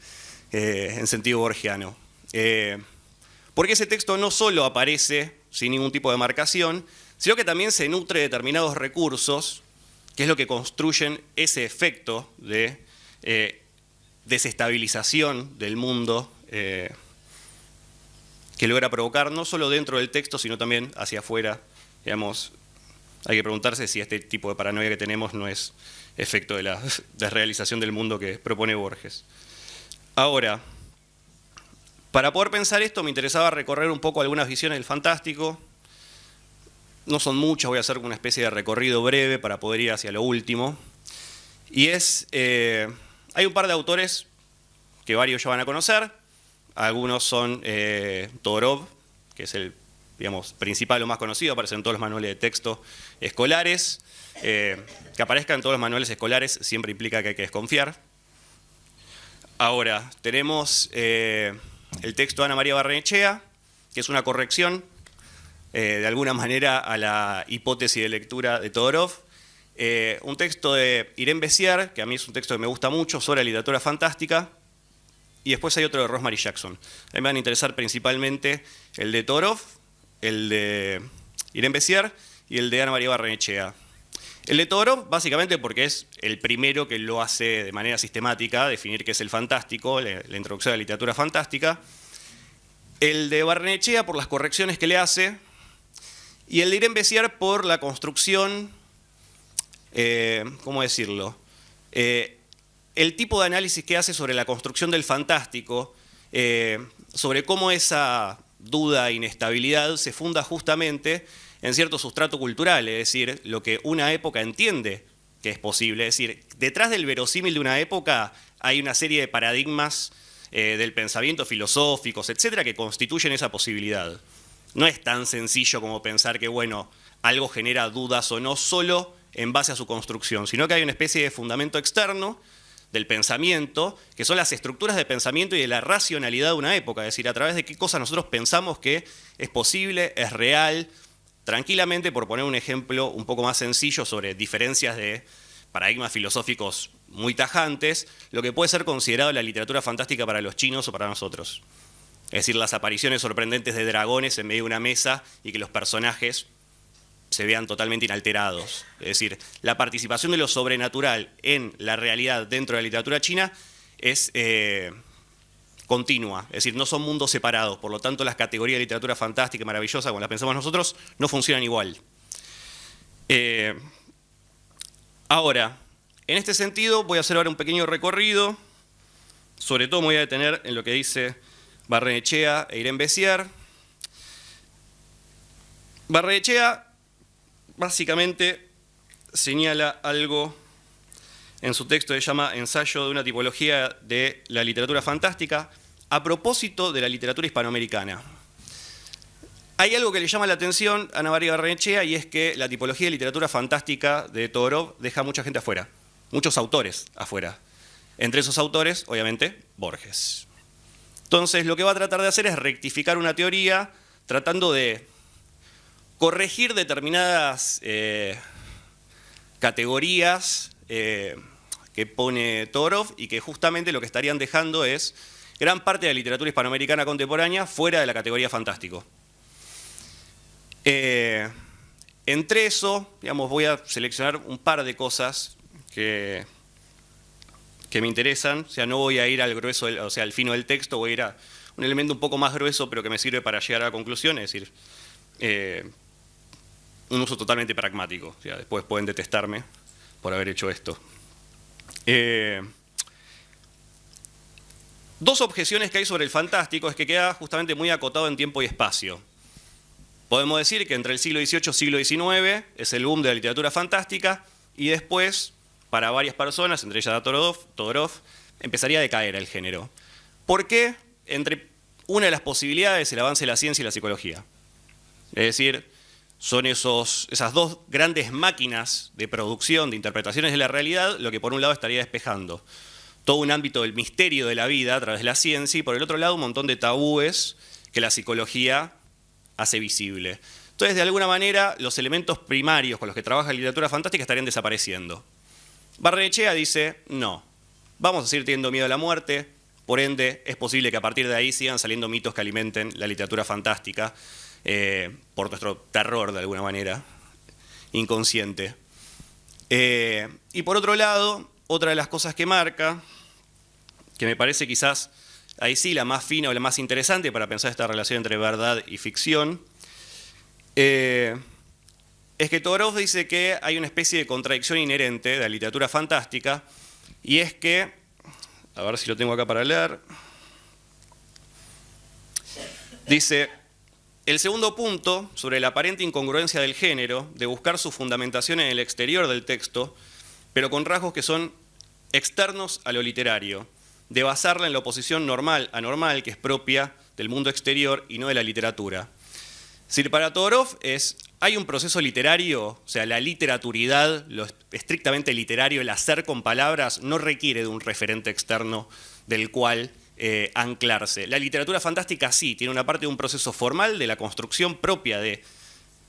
en sentido borgiano. Porque ese texto no solo aparece sin ningún tipo de marcación, sino que también se nutre de determinados recursos que es lo que construyen ese efecto de desestabilización del mundo que logra provocar no solo dentro del texto, sino también hacia afuera. Digamos, hay que preguntarse si este tipo de paranoia que tenemos no es efecto de la desrealización del mundo que propone Borges. Ahora, para poder pensar esto me interesaba recorrer un poco algunas visiones del fantástico. No son muchas, voy a hacer una especie de recorrido breve para poder ir hacia lo último. Y hay un par de autores que varios ya van a conocer. Algunos son Todorov, que es el, digamos, principal o más conocido, aparece en todos los manuales de texto escolares. Que aparezca en todos los manuales escolares siempre implica que hay que desconfiar. Ahora, tenemos el texto de Ana María Barrenechea, que es una corrección, de alguna manera, a la hipótesis de lectura de Todorov. Un texto de Irene Bessier, que a mí es un texto que me gusta mucho, sobre la literatura fantástica. Y después hay otro de Rosemary Jackson. A mí me van a interesar principalmente el de Todorov, el de Irene Bessier y el de Ana María Barrenechea. El de Todorov, básicamente porque es el primero que lo hace de manera sistemática, definir qué es el fantástico, la introducción a la literatura fantástica. El de Barrenechea por las correcciones que le hace. Y el de Irene Bessier por la construcción, ¿cómo decirlo? El tipo de análisis que hace sobre la construcción del fantástico, sobre cómo esa duda e inestabilidad se funda justamente en cierto sustrato cultural, es decir, lo que una época entiende que es posible. Es decir, detrás del verosímil de una época hay una serie de paradigmas del pensamiento filosóficos, etcétera, que constituyen esa posibilidad. No es tan sencillo como pensar que, bueno, algo genera dudas o no solo en base a su construcción, sino que hay una especie de fundamento externo del pensamiento, que son las estructuras de pensamiento y de la racionalidad de una época, es decir, a través de qué cosas nosotros pensamos que es posible, es real. Tranquilamente, por poner un ejemplo un poco más sencillo sobre diferencias de paradigmas filosóficos muy tajantes, lo que puede ser considerado la literatura fantástica para los chinos o para nosotros. Es decir, las apariciones sorprendentes de dragones en medio de una mesa y que los personajes se vean totalmente inalterados. Es decir, la participación de lo sobrenatural en la realidad dentro de la literatura china es continua, es decir, no son mundos separados, por lo tanto las categorías de literatura fantástica y maravillosa, como las pensamos nosotros, no funcionan igual. Ahora, en este sentido voy a hacer ahora un pequeño recorrido, sobre todo me voy a detener en lo que dice Barrenechea e Irene Bessier. Barrenechea básicamente señala algo en su texto que se llama Ensayo de una tipología de la literatura fantástica, a propósito de la literatura hispanoamericana. Hay algo que le llama la atención a Ana María Barrenechea y es que la tipología de literatura fantástica de Todorov deja a mucha gente afuera, muchos autores afuera. Entre esos autores, obviamente, Borges. Entonces, lo que va a tratar de hacer es rectificar una teoría tratando de corregir determinadas categorías que pone Todorov y que justamente lo que estarían dejando es gran parte de la literatura hispanoamericana contemporánea fuera de la categoría fantástico. Entre eso, digamos, voy a seleccionar un par de cosas que me interesan. O sea, no voy a ir al grueso, o sea, al fino del texto, voy a ir a un elemento un poco más grueso, pero que me sirve para llegar a la conclusión, es decir, un uso totalmente pragmático. O sea, después pueden detestarme por haber hecho esto. Dos objeciones que hay sobre el fantástico es que queda justamente muy acotado en tiempo y espacio. Podemos decir que entre el siglo XVIII y siglo XIX es el boom de la literatura fantástica y después, para varias personas, entre ellas Todorov, empezaría a decaer el género. ¿Por qué? Entre una de las posibilidades es el avance de la ciencia y la psicología. Es decir, son esas dos grandes máquinas de producción, de interpretaciones de la realidad, lo que por un lado estaría despejando todo un ámbito del misterio de la vida a través de la ciencia y por el otro lado un montón de tabúes que la psicología hace visible. Entonces, de alguna manera, los elementos primarios con los que trabaja la literatura fantástica estarían desapareciendo. Barrenechea dice, no, vamos a seguir teniendo miedo a la muerte, por ende es posible que a partir de ahí sigan saliendo mitos que alimenten la literatura fantástica por nuestro terror, de alguna manera, inconsciente. Y por otro lado, otra de las cosas que marca, que me parece quizás ahí sí la más fina o la más interesante para pensar esta relación entre verdad y ficción, es que Todorov dice que hay una especie de contradicción inherente de la literatura fantástica, y es que, a ver si lo tengo acá para leer, dice: el segundo punto, sobre la aparente incongruencia del género, de buscar su fundamentación en el exterior del texto, pero con rasgos que son externos a lo literario, de basarla en la oposición normal-anormal que es propia del mundo exterior y no de la literatura. Es decir, para Todorov hay un proceso literario, o sea, la literaturidad, lo estrictamente literario, el hacer con palabras, no requiere de un referente externo del cual anclarse. La literatura fantástica sí, tiene una parte de un proceso formal, de la construcción propia de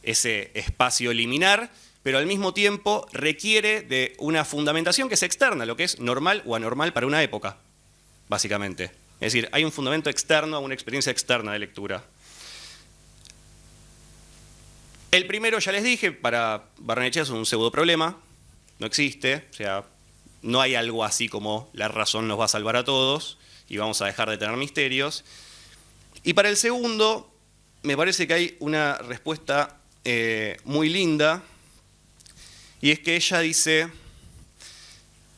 ese espacio liminar, pero al mismo tiempo requiere de una fundamentación que es externa, lo que es normal o anormal para una época, básicamente. Es decir, hay un fundamento externo a una experiencia externa de lectura. El primero, ya les dije, para Barrenechea es un pseudo problema, no existe, o sea, no hay algo así como la razón nos va a salvar a todos y vamos a dejar de tener misterios. Y para el segundo, me parece que hay una respuesta muy linda, y es que ella dice,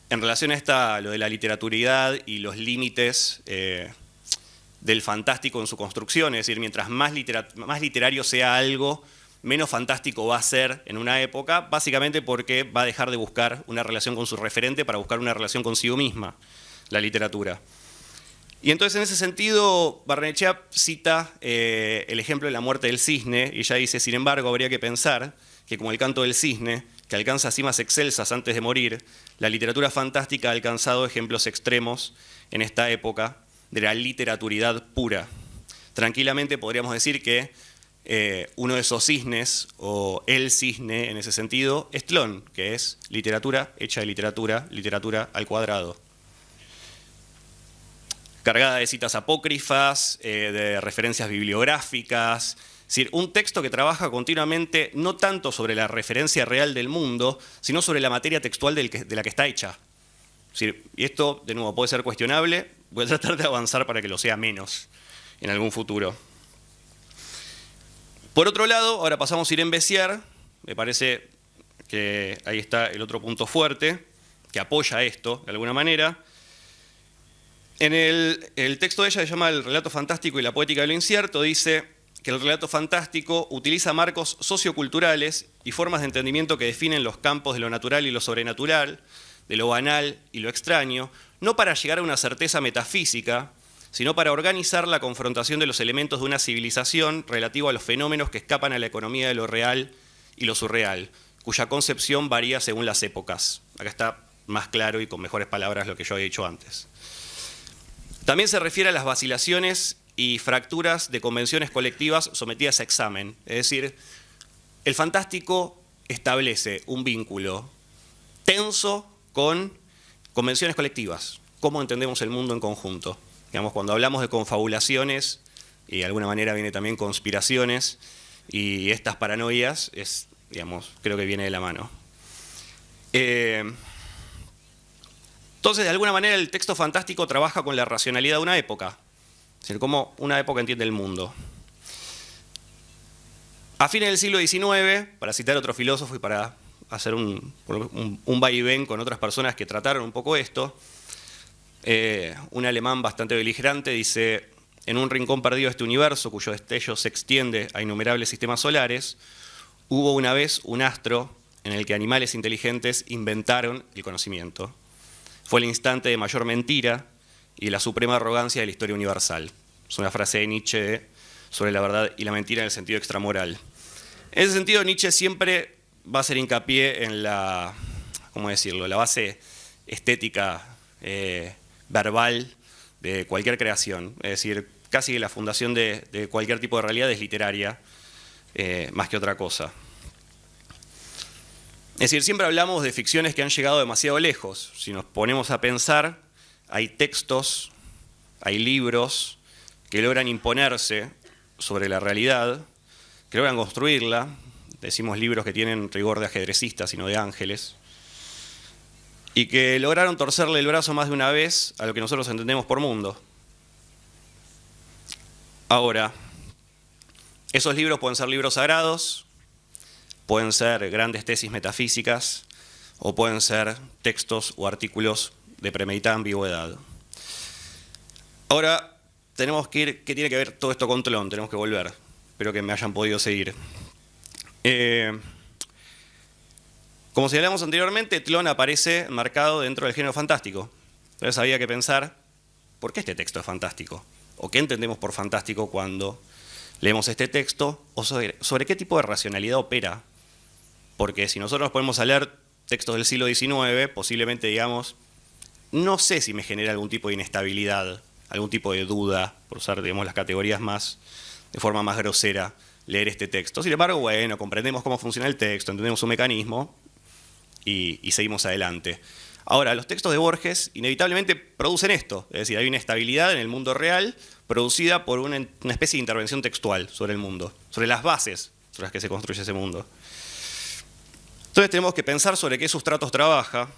en relación a lo de la literaturidad y los límites del fantástico en su construcción, es decir, mientras más literario sea algo, menos fantástico va a ser en una época, básicamente porque va a dejar de buscar una relación con su referente para buscar una relación consigo misma, la literatura. Y entonces en ese sentido Barrenechea cita el ejemplo de la muerte del cisne, y ella dice: sin embargo, habría que pensar que como el canto del cisne, que alcanza cimas excelsas antes de morir, la literatura fantástica ha alcanzado ejemplos extremos en esta época de la literaturidad pura. Tranquilamente podríamos decir que uno de esos cisnes, o el cisne en ese sentido, es Tlön, que es literatura hecha de literatura, literatura al cuadrado. Cargada de citas apócrifas, de referencias bibliográficas, es decir, un texto que trabaja continuamente no tanto sobre la referencia real del mundo, sino sobre la materia textual de la que está hecha. Es decir, y esto, de nuevo, puede ser cuestionable, voy a tratar de avanzar para que lo sea menos en algún futuro. Por otro lado, ahora pasamos a Irene Bessière, me parece que ahí está el otro punto fuerte, que apoya esto de alguna manera. En el texto de ella, se llama El relato fantástico y la poética de lo incierto, dice que el relato fantástico utiliza marcos socioculturales y formas de entendimiento que definen los campos de lo natural y lo sobrenatural, de lo banal y lo extraño, no para llegar a una certeza metafísica, sino para organizar la confrontación de los elementos de una civilización relativo a los fenómenos que escapan a la economía de lo real y lo surreal, cuya concepción varía según las épocas. Acá está más claro y con mejores palabras lo que yo había dicho antes. También se refiere a las vacilaciones y fracturas de convenciones colectivas sometidas a examen. Es decir, el fantástico establece un vínculo tenso con convenciones colectivas, cómo entendemos el mundo en conjunto. Digamos, cuando hablamos de confabulaciones, y de alguna manera viene también conspiraciones, y estas paranoias, digamos, creo que viene de la mano. Entonces, de alguna manera, el texto fantástico trabaja con la racionalidad de una época, es decir, cómo una época entiende el mundo. A fines del siglo XIX, para citar a otro filósofo y para hacer un vaivén con otras personas que trataron un poco esto, un alemán bastante beligerante dice: en un rincón perdido de este universo, cuyo destello se extiende a innumerables sistemas solares, hubo una vez un astro en el que animales inteligentes inventaron el conocimiento. Fue el instante de mayor mentira y de la suprema arrogancia de la historia universal. Es una frase de Nietzsche sobre la verdad y la mentira en el sentido extramoral. En ese sentido, Nietzsche siempre va a hacer hincapié en la, ¿cómo decirlo?, la base estética verbal de cualquier creación. Es decir, casi que la fundación de cualquier tipo de realidad es literaria, más que otra cosa. Es decir, siempre hablamos de ficciones que han llegado demasiado lejos. Si nos ponemos a pensar, hay textos, hay libros que logran imponerse sobre la realidad, que logran construirla. Decimos libros que tienen rigor de ajedrecistas y no de ángeles. y que lograron torcerle el brazo más de una vez a lo que nosotros entendemos por mundo. Ahora, esos libros pueden ser libros sagrados, pueden ser grandes tesis metafísicas, o pueden ser textos o artículos de premeditada ambigüedad. Ahora, tenemos que ir, ¿qué tiene que ver todo esto con Tlön? Tenemos que volver. Espero que me hayan podido seguir. Como señalamos anteriormente, Tlön aparece marcado dentro del género fantástico. Entonces había que pensar, ¿por qué este texto es fantástico? ¿O qué entendemos por fantástico cuando leemos este texto? ¿O sobre qué tipo de racionalidad opera? Porque si nosotros nos ponemos a leer textos del siglo XIX, posiblemente digamos, no sé si me genera algún tipo de inestabilidad, algún tipo de duda, por usar, digamos, las categorías de forma más grosera, leer este texto. Sin embargo, bueno, comprendemos cómo funciona el texto, entendemos su mecanismo y seguimos adelante. Ahora, los textos de Borges inevitablemente producen esto, es decir, hay una estabilidad en el mundo real producida por una especie de intervención textual sobre el mundo, sobre las bases sobre las que se construye ese mundo. Entonces tenemos que pensar sobre qué sustratos trabaja,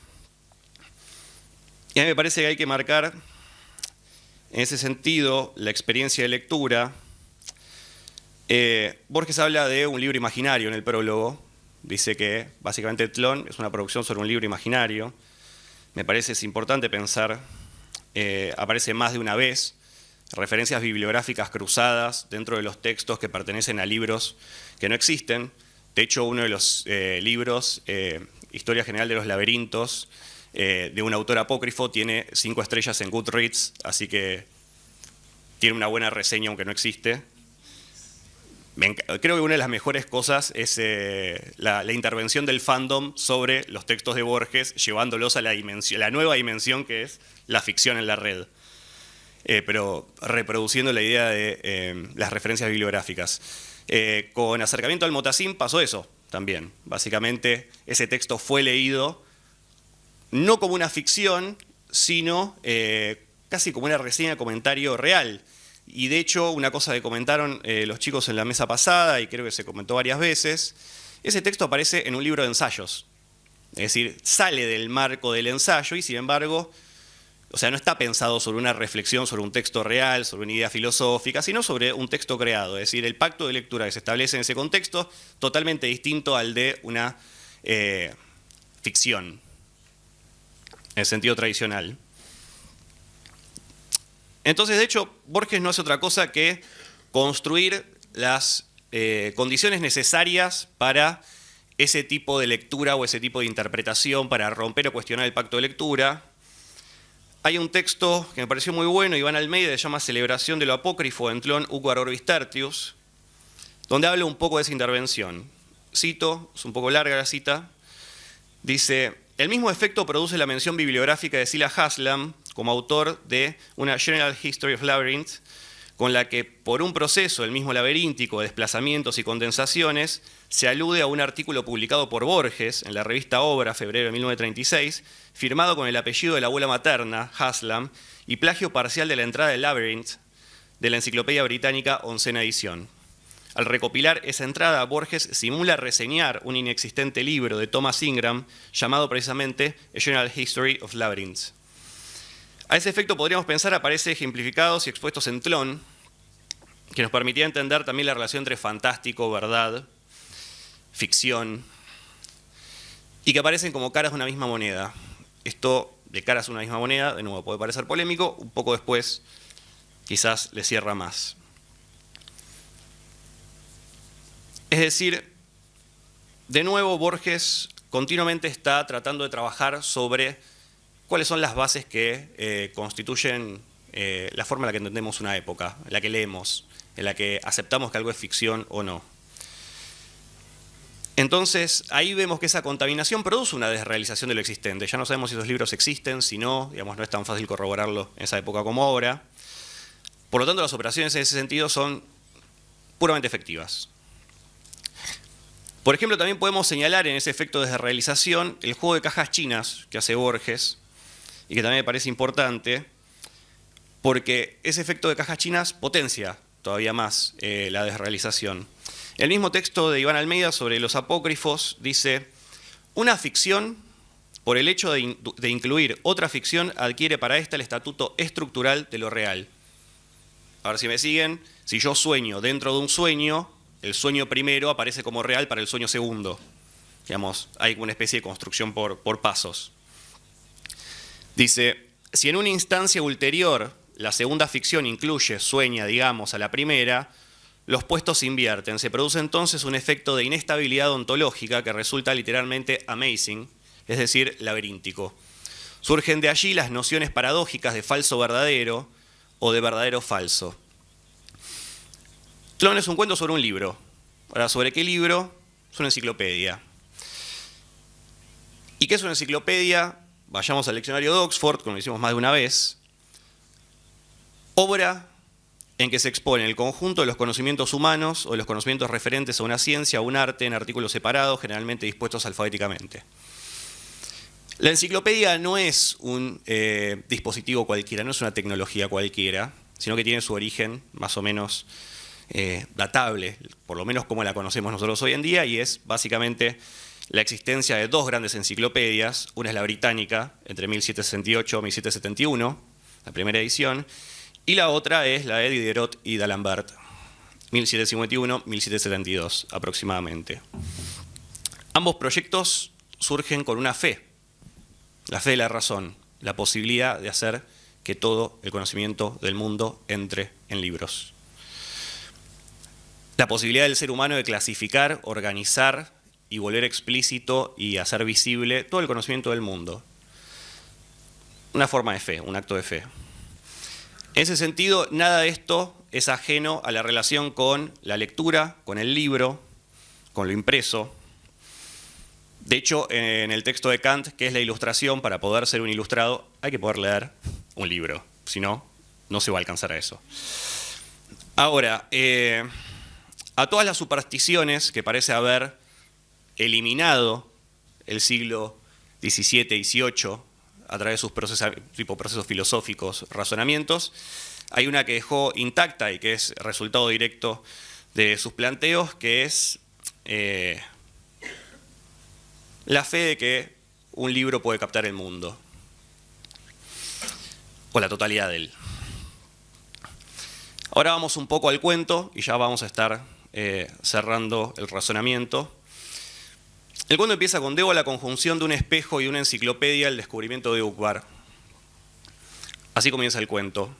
y a mí me parece que hay que marcar en ese sentido la experiencia de lectura. Borges habla de un libro imaginario en el prólogo, dice que básicamente Tlön es una producción sobre un libro imaginario. Me parece es importante pensar, aparece más de una vez, referencias bibliográficas cruzadas dentro de los textos que pertenecen a libros que no existen. De hecho, uno de los libros, Historia General de los Laberintos, de un autor apócrifo, tiene 5 estrellas en Goodreads, así que tiene una buena reseña aunque no existe. Creo que una de las mejores cosas es la intervención del fandom sobre los textos de Borges, llevándolos a la nueva dimensión que es la ficción en la red. Pero reproduciendo la idea de las referencias bibliográficas. Con Acercamiento al Motacín pasó eso también. Básicamente ese texto fue leído no como una ficción, sino casi como una reseña, comentario real. Y de hecho, una cosa que comentaron los chicos en la mesa pasada, y creo que se comentó varias veces, ese texto aparece en un libro de ensayos. Es decir, sale del marco del ensayo y sin embargo, o sea, no está pensado sobre una reflexión, sobre un texto real, sobre una idea filosófica, sino sobre un texto creado. Es decir, el pacto de lectura que se establece en ese contexto, totalmente distinto al de una ficción, en el sentido tradicional. Entonces, de hecho, Borges no hace otra cosa que construir las condiciones necesarias para ese tipo de lectura o ese tipo de interpretación, para romper o cuestionar el pacto de lectura. Hay un texto que me pareció muy bueno, Iván Almeida, se llama Celebración de lo apócrifo en Tlön Uquar Orbis Tertius, donde habla un poco de esa intervención. Cito, es un poco larga la cita, dice: el mismo efecto produce la mención bibliográfica de Sila Haslam como autor de una General History of Labyrinth, con la que por un proceso, el mismo laberíntico, de desplazamientos y condensaciones, se alude a un artículo publicado por Borges en la revista Obra, febrero de 1936, firmado con el apellido de la abuela materna, Haslam, y plagio parcial de la entrada del Labyrinth de la Enciclopedia Británica, 11ª edición. Al recopilar esa entrada, Borges simula reseñar un inexistente libro de Thomas Ingram llamado precisamente A General History of Labyrinths. A ese efecto podríamos pensar aparece ejemplificados y expuestos en Tlön, que nos permitía entender también la relación entre fantástico, verdad, ficción, y que aparecen como caras de una misma moneda. Esto de caras de una misma moneda, de nuevo, puede parecer polémico, un poco después quizás le cierra más. Es decir, de nuevo Borges continuamente está tratando de trabajar sobre cuáles son las bases que constituyen la forma en la que entendemos una época, en la que leemos, en la que aceptamos que algo es ficción o no. Entonces, ahí vemos que esa contaminación produce una desrealización de lo existente. Ya no sabemos si esos libros existen, si no, digamos, no es tan fácil corroborarlo en esa época como ahora. Por lo tanto, las operaciones en ese sentido son puramente efectivas. Por ejemplo, también podemos señalar en ese efecto de desrealización el juego de cajas chinas que hace Borges, y que también me parece importante, porque ese efecto de cajas chinas potencia todavía más la desrealización. El mismo texto de Iván Almeida sobre los apócrifos dice: una ficción por el hecho de incluir otra ficción, adquiere para esta el estatuto estructural de lo real. A ver si me siguen. Si yo sueño dentro de un sueño, el sueño primero aparece como real para el sueño segundo. Digamos, hay una especie de construcción por pasos. Dice, si en una instancia ulterior la segunda ficción incluye, sueña, digamos, a la primera, los puestos se invierten. Se produce entonces un efecto de inestabilidad ontológica que resulta literalmente amazing, es decir, laberíntico. Surgen de allí las nociones paradójicas de falso verdadero o de verdadero falso. Tlön es un cuento sobre un libro. Ahora, ¿sobre qué libro? Es una enciclopedia. ¿Y qué es una enciclopedia? Vayamos al diccionario de Oxford, como lo hicimos más de una vez. Obra en que se expone el conjunto de los conocimientos humanos o de los conocimientos referentes a una ciencia o un arte en artículos separados, generalmente dispuestos alfabéticamente. La enciclopedia no es un dispositivo cualquiera, no es una tecnología cualquiera, sino que tiene su origen más o menos datable, por lo menos como la conocemos nosotros hoy en día, y es básicamente la existencia de dos grandes enciclopedias. Una es la británica, entre 1768 y 1771, la primera edición, y la otra es la de Diderot y d'Alembert, 1751-1772 aproximadamente. Ambos proyectos surgen con una fe, la fe de la razón, la posibilidad de hacer que todo el conocimiento del mundo entre en libros. La posibilidad del ser humano de clasificar, organizar y volver explícito y hacer visible todo el conocimiento del mundo. Una forma de fe, un acto de fe. En ese sentido, nada de esto es ajeno a la relación con la lectura, con el libro, con lo impreso. De hecho, en el texto de Kant, que es la ilustración, para poder ser un ilustrado hay que poder leer un libro, si no, no se va a alcanzar a eso. Ahora, a todas las supersticiones que parece haber eliminado el siglo XVII y XVIII a través de sus procesos filosóficos, razonamientos, hay una que dejó intacta y que es resultado directo de sus planteos, que es la fe de que un libro puede captar el mundo, o la totalidad de él. Ahora vamos un poco al cuento y ya vamos a estar cerrando el razonamiento. El cuento empieza con debo a la conjunción de un espejo y una enciclopedia el descubrimiento de Ukvar. Así comienza el cuento.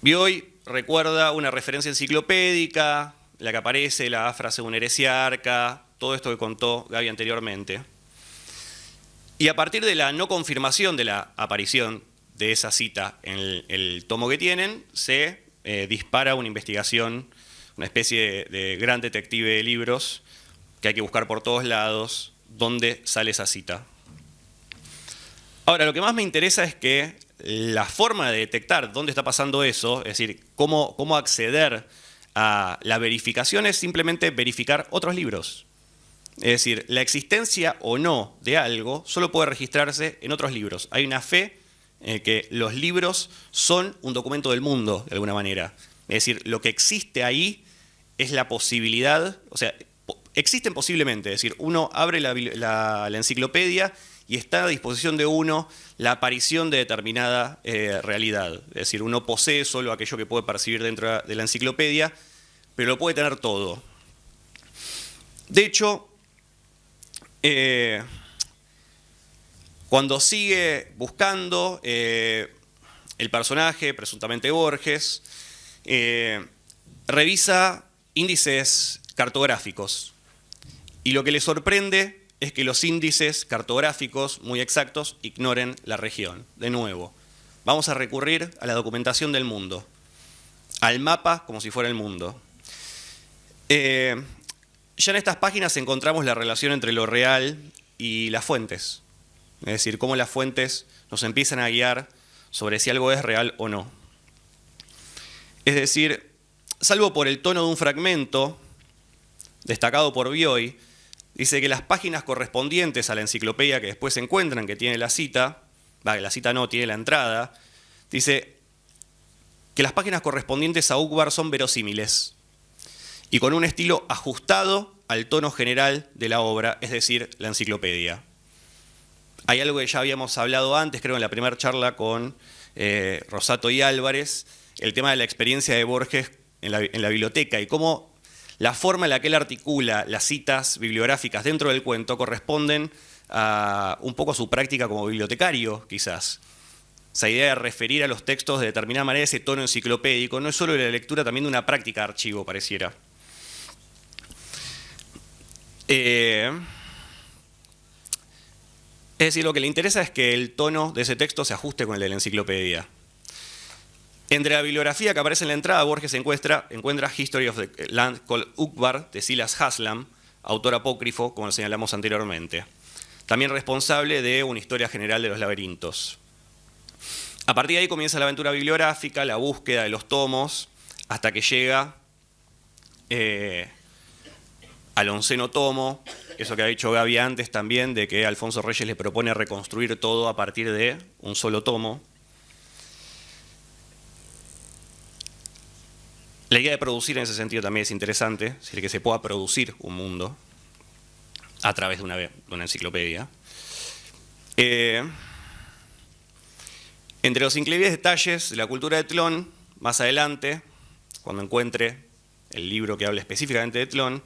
Bioy recuerda una referencia enciclopédica, la que aparece, la frase de un heresiarca, todo esto que contó Gaby anteriormente. Y a partir de la no confirmación de la aparición de esa cita en el tomo que tienen, se dispara una investigación, una especie de gran detective de libros, que hay que buscar por todos lados dónde sale esa cita. Ahora, lo que más me interesa es que la forma de detectar dónde está pasando eso, es decir, cómo acceder a la verificación, es simplemente verificar otros libros. Es decir, la existencia o no de algo solo puede registrarse en otros libros. Hay una fe en que los libros son un documento del mundo, de alguna manera. Es decir, lo que existe ahí es la posibilidad, o sea, existen posiblemente, es decir, uno abre la enciclopedia y está a disposición de uno la aparición de determinada realidad. Es decir, uno posee solo aquello que puede percibir dentro de la enciclopedia, pero lo puede tener todo. De hecho, cuando sigue buscando, el personaje, presuntamente Borges, revisa índices cartográficos. Y lo que le sorprende es que los índices cartográficos muy exactos ignoren la región. De nuevo, vamos a recurrir a la documentación del mundo, al mapa como si fuera el mundo. Ya en estas páginas encontramos la relación entre lo real y las fuentes. Es decir, cómo las fuentes nos empiezan a guiar sobre si algo es real o no. Es decir, salvo por el tono de un fragmento destacado por Bioy, dice que las páginas correspondientes a la enciclopedia que después se encuentran, que tiene la cita, la cita no, tiene la entrada, dice que las páginas correspondientes a Ukvar son verosímiles y con un estilo ajustado al tono general de la obra, es decir, la enciclopedia. Hay algo que ya habíamos hablado antes, creo en la primera charla con Rosato y Álvarez, el tema de la experiencia de Borges en la biblioteca y cómo la forma en la que él articula las citas bibliográficas dentro del cuento corresponden un poco a su práctica como bibliotecario, quizás. Esa idea de referir a los textos de determinada manera, ese tono enciclopédico, no es solo de la lectura, también de una práctica de archivo, pareciera. Es decir, lo que le interesa es que el tono de ese texto se ajuste con el de la enciclopedia. Entre la bibliografía que aparece en la entrada, Borges encuentra History of the Land Called Uqbar, de Silas Haslam, autor apócrifo, como lo señalamos anteriormente. También responsable de una historia general de los laberintos. A partir de ahí comienza la aventura bibliográfica, la búsqueda de los tomos, hasta que llega al 11º tomo, eso que ha dicho Gaby antes también, de que Alfonso Reyes le propone reconstruir todo a partir de un solo tomo. La idea de producir en ese sentido también es interesante, es decir, que se pueda producir un mundo a través de una enciclopedia. Entre los increíbles detalles de la cultura de Tlön, más adelante, cuando encuentre el libro que habla específicamente de Tlön,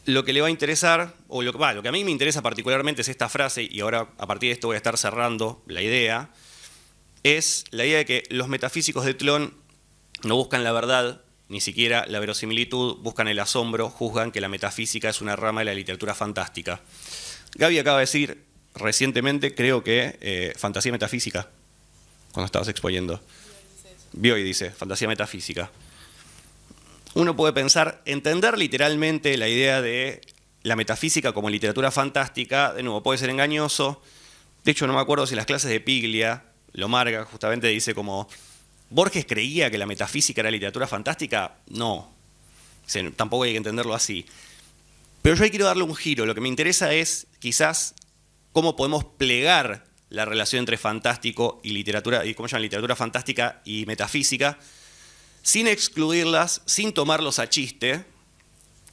lo que le va a interesar, o lo que a mí me interesa particularmente es esta frase, y ahora a partir de esto voy a estar cerrando la idea, es la idea de que los metafísicos de Tlön no buscan la verdad, ni siquiera la verosimilitud, buscan el asombro, juzgan que la metafísica es una rama de la literatura fantástica. Gaby acaba de decir recientemente, creo que fantasía metafísica, cuando estabas exponiendo. Bioy dice, fantasía metafísica. Uno puede pensar, entender literalmente la idea de la metafísica como literatura fantástica, de nuevo, puede ser engañoso. De hecho, no me acuerdo si en las clases de Piglia, Lomarga justamente dice como, ¿Borges creía que la metafísica era literatura fantástica? No, tampoco hay que entenderlo así. Pero yo ahí quiero darle un giro, lo que me interesa es quizás cómo podemos plegar la relación entre fantástico y literatura, y cómo se llama, literatura fantástica y metafísica, sin excluirlas, sin tomarlos a chiste,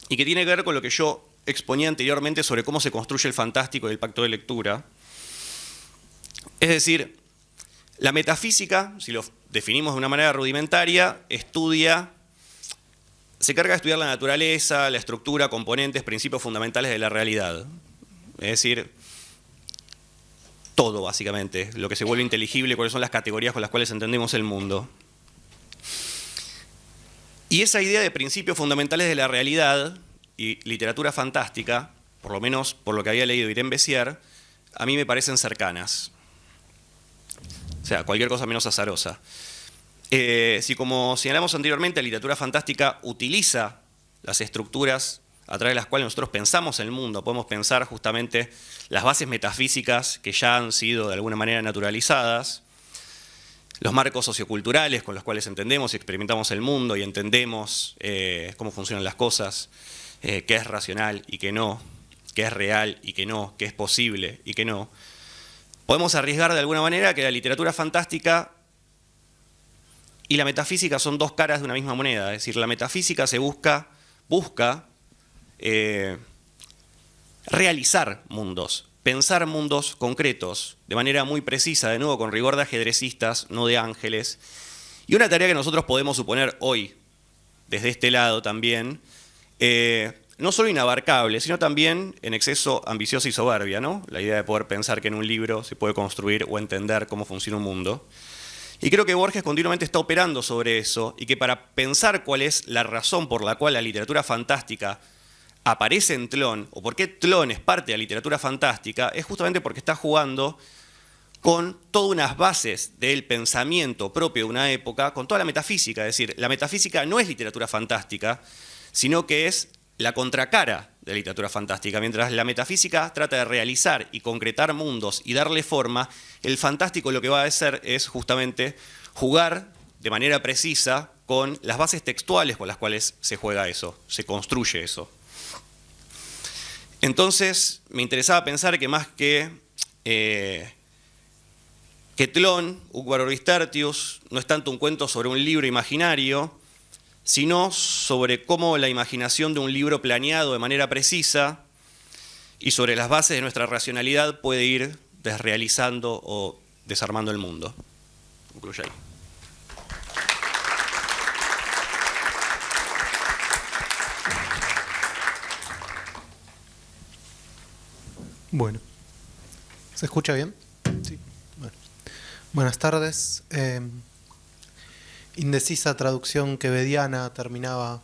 y que tiene que ver con lo que yo exponía anteriormente sobre cómo se construye el fantástico y el pacto de lectura. Es decir, la metafísica, si lo definimos de una manera rudimentaria, se carga de estudiar la naturaleza, la estructura, componentes, principios fundamentales de la realidad. Es decir, todo básicamente, lo que se vuelve inteligible, cuáles son las categorías con las cuales entendemos el mundo. Y esa idea de principios fundamentales de la realidad y literatura fantástica, por lo menos por lo que había leído Irene Bessier, a mí me parecen cercanas. O sea, cualquier cosa menos azarosa. Si como señalamos anteriormente, la literatura fantástica utiliza las estructuras a través de las cuales nosotros pensamos el mundo, podemos pensar justamente las bases metafísicas que ya han sido de alguna manera naturalizadas, los marcos socioculturales con los cuales entendemos y experimentamos el mundo y entendemos cómo funcionan las cosas, qué es racional y qué no, qué es real y qué no, qué es posible y qué no. Podemos arriesgar de alguna manera que la literatura fantástica y la metafísica son dos caras de una misma moneda. Es decir, la metafísica busca realizar mundos, pensar mundos concretos, de manera muy precisa, de nuevo con rigor de ajedrecistas, no de ángeles. Y una tarea que nosotros podemos suponer hoy, desde este lado también, no solo inabarcable, sino también en exceso ambiciosa y soberbia, ¿no? La idea de poder pensar que en un libro se puede construir o entender cómo funciona un mundo. Y creo que Borges continuamente está operando sobre eso, y que para pensar cuál es la razón por la cual la literatura fantástica aparece en Tlön, o por qué Tlön es parte de la literatura fantástica, es justamente porque está jugando con todas unas bases del pensamiento propio de una época, con toda la metafísica. Es decir, la metafísica no es literatura fantástica, sino que es la contracara de la literatura fantástica. Mientras la metafísica trata de realizar y concretar mundos y darle forma, el fantástico lo que va a hacer es justamente jugar de manera precisa con las bases textuales con las cuales se juega eso, se construye eso. Entonces, me interesaba pensar que más que Tlön, Uqbar Orbis Tertius, no es tanto un cuento sobre un libro imaginario, sino sobre cómo la imaginación de un libro planeado de manera precisa y sobre las bases de nuestra racionalidad puede ir desrealizando o desarmando el mundo. Concluyo ahí. Bueno, ¿se escucha bien? Sí. Bueno. Buenas tardes. Indecisa traducción quevediana, terminaba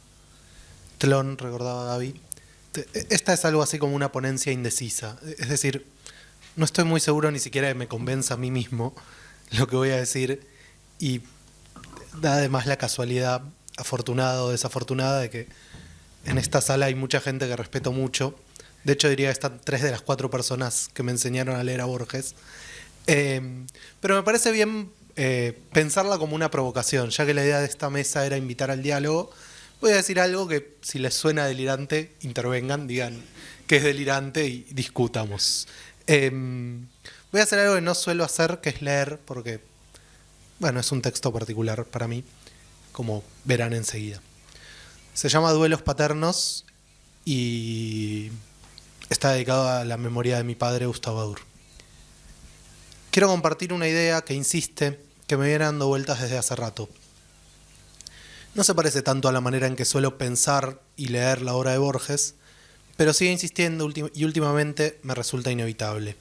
Tlön, recordaba Gaby. Esta es algo así como una ponencia indecisa. Es decir, no estoy muy seguro ni siquiera que me convenza a mí mismo lo que voy a decir, y da además la casualidad, afortunada o desafortunada, de que en esta sala hay mucha gente que respeto mucho. De hecho, diría que están 3 de las 4 personas que me enseñaron a leer a Borges. Pero me parece bien pensarla como una provocación, ya que la idea de esta mesa era invitar al diálogo. Voy a decir algo que, si les suena delirante, intervengan, digan que es delirante y discutamos. Voy a hacer algo que no suelo hacer, que es leer, porque, bueno, es un texto particular para mí, como verán enseguida. Se llama Duelos Paternos y está dedicado a la memoria de mi padre, Gustavo Adur. Quiero compartir una idea que insiste, que me viene dando vueltas desde hace rato. No se parece tanto a la manera en que suelo pensar y leer la obra de Borges, pero sigue insistiendo y últimamente me resulta inevitable.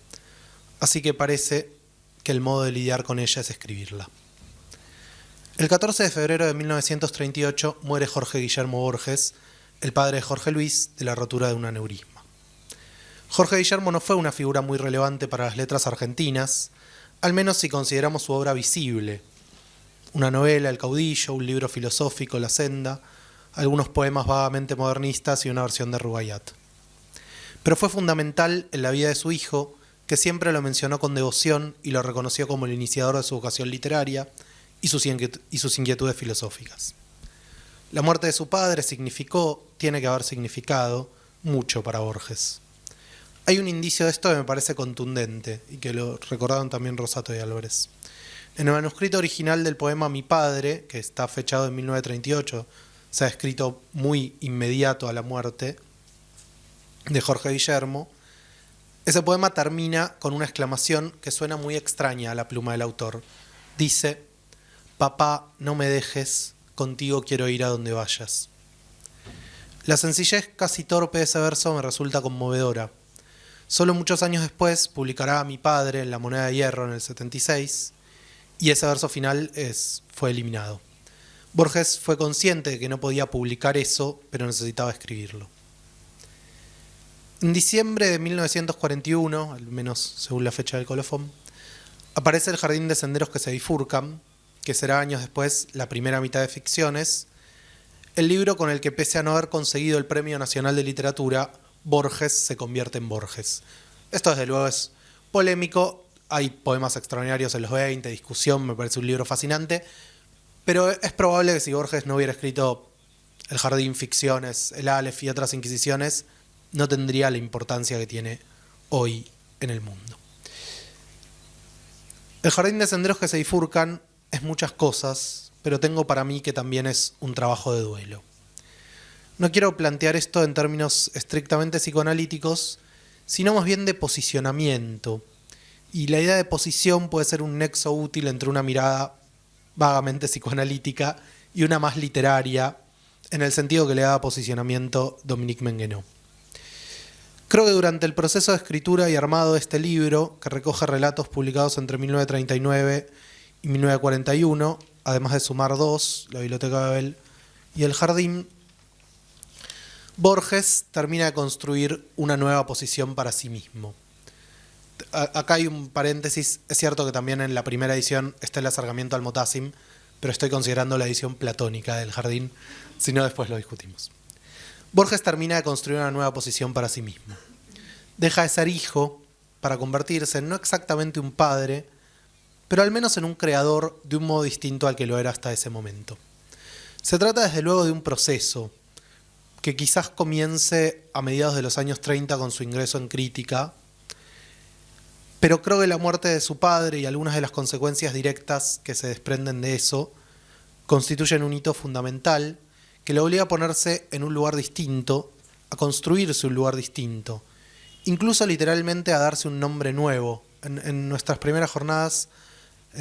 Así que parece que el modo de lidiar con ella es escribirla. El 14 de febrero de 1938 muere Jorge Guillermo Borges, el padre de Jorge Luis, de la rotura de un aneurisma. Jorge Guillermo no fue una figura muy relevante para las letras argentinas, al menos si consideramos su obra visible. Una novela, El caudillo, un libro filosófico, La senda, algunos poemas vagamente modernistas y una versión de Rubaiyat. Pero fue fundamental en la vida de su hijo, que siempre lo mencionó con devoción y lo reconoció como el iniciador de su vocación literaria y sus inquietudes filosóficas. La muerte de su padre tiene que haber significado, mucho para Borges. Hay un indicio de esto que me parece contundente y que lo recordaron también Rosato y Álvarez. En el manuscrito original del poema Mi padre, que está fechado en 1938, se ha escrito muy inmediato a la muerte de Jorge Guillermo, ese poema termina con una exclamación que suena muy extraña a la pluma del autor. Dice: «Papá, no me dejes, contigo quiero ir a donde vayas». La sencillez casi torpe de ese verso me resulta conmovedora. Solo muchos años después publicará Mi padre en La moneda de hierro en el 76, y ese verso final fue eliminado. Borges fue consciente de que no podía publicar eso, pero necesitaba escribirlo. En diciembre de 1941, al menos según la fecha del colofón, aparece El jardín de senderos que se bifurcan, que será años después la primera mitad de Ficciones, el libro con el que, pese a no haber conseguido el Premio Nacional de Literatura, Borges se convierte en Borges. Esto desde luego es polémico, hay poemas extraordinarios en los 20, discusión, me parece un libro fascinante, pero es probable que si Borges no hubiera escrito El jardín, Ficciones, El Aleph y otras Inquisiciones, no tendría la importancia que tiene hoy en el mundo. El jardín de senderos que se bifurcan es muchas cosas, pero tengo para mí que también es un trabajo de duelo. No quiero plantear esto en términos estrictamente psicoanalíticos, sino más bien de posicionamiento. Y la idea de posición puede ser un nexo útil entre una mirada vagamente psicoanalítica y una más literaria, en el sentido que le da posicionamiento Dominique Menguenot. Creo que durante el proceso de escritura y armado de este libro, que recoge relatos publicados entre 1939 y 1941, además de sumar 2, La Biblioteca de Babel y El Jardín, Borges termina de construir una nueva posición para sí mismo. Acá hay un paréntesis, es cierto que también en la primera edición está el acercamiento al Motassim, pero estoy considerando la edición platónica del Jardín, si no después lo discutimos. Borges termina de construir una nueva posición para sí mismo. Deja de ser hijo para convertirse en no exactamente un padre, pero al menos en un creador de un modo distinto al que lo era hasta ese momento. Se trata desde luego de un proceso que quizás comience a mediados de los años 30 con su ingreso en Crítica, pero creo que la muerte de su padre y algunas de las consecuencias directas que se desprenden de eso constituyen un hito fundamental que le obliga a ponerse en un lugar distinto, a construirse un lugar distinto, incluso literalmente a darse un nombre nuevo En nuestras primeras jornadas,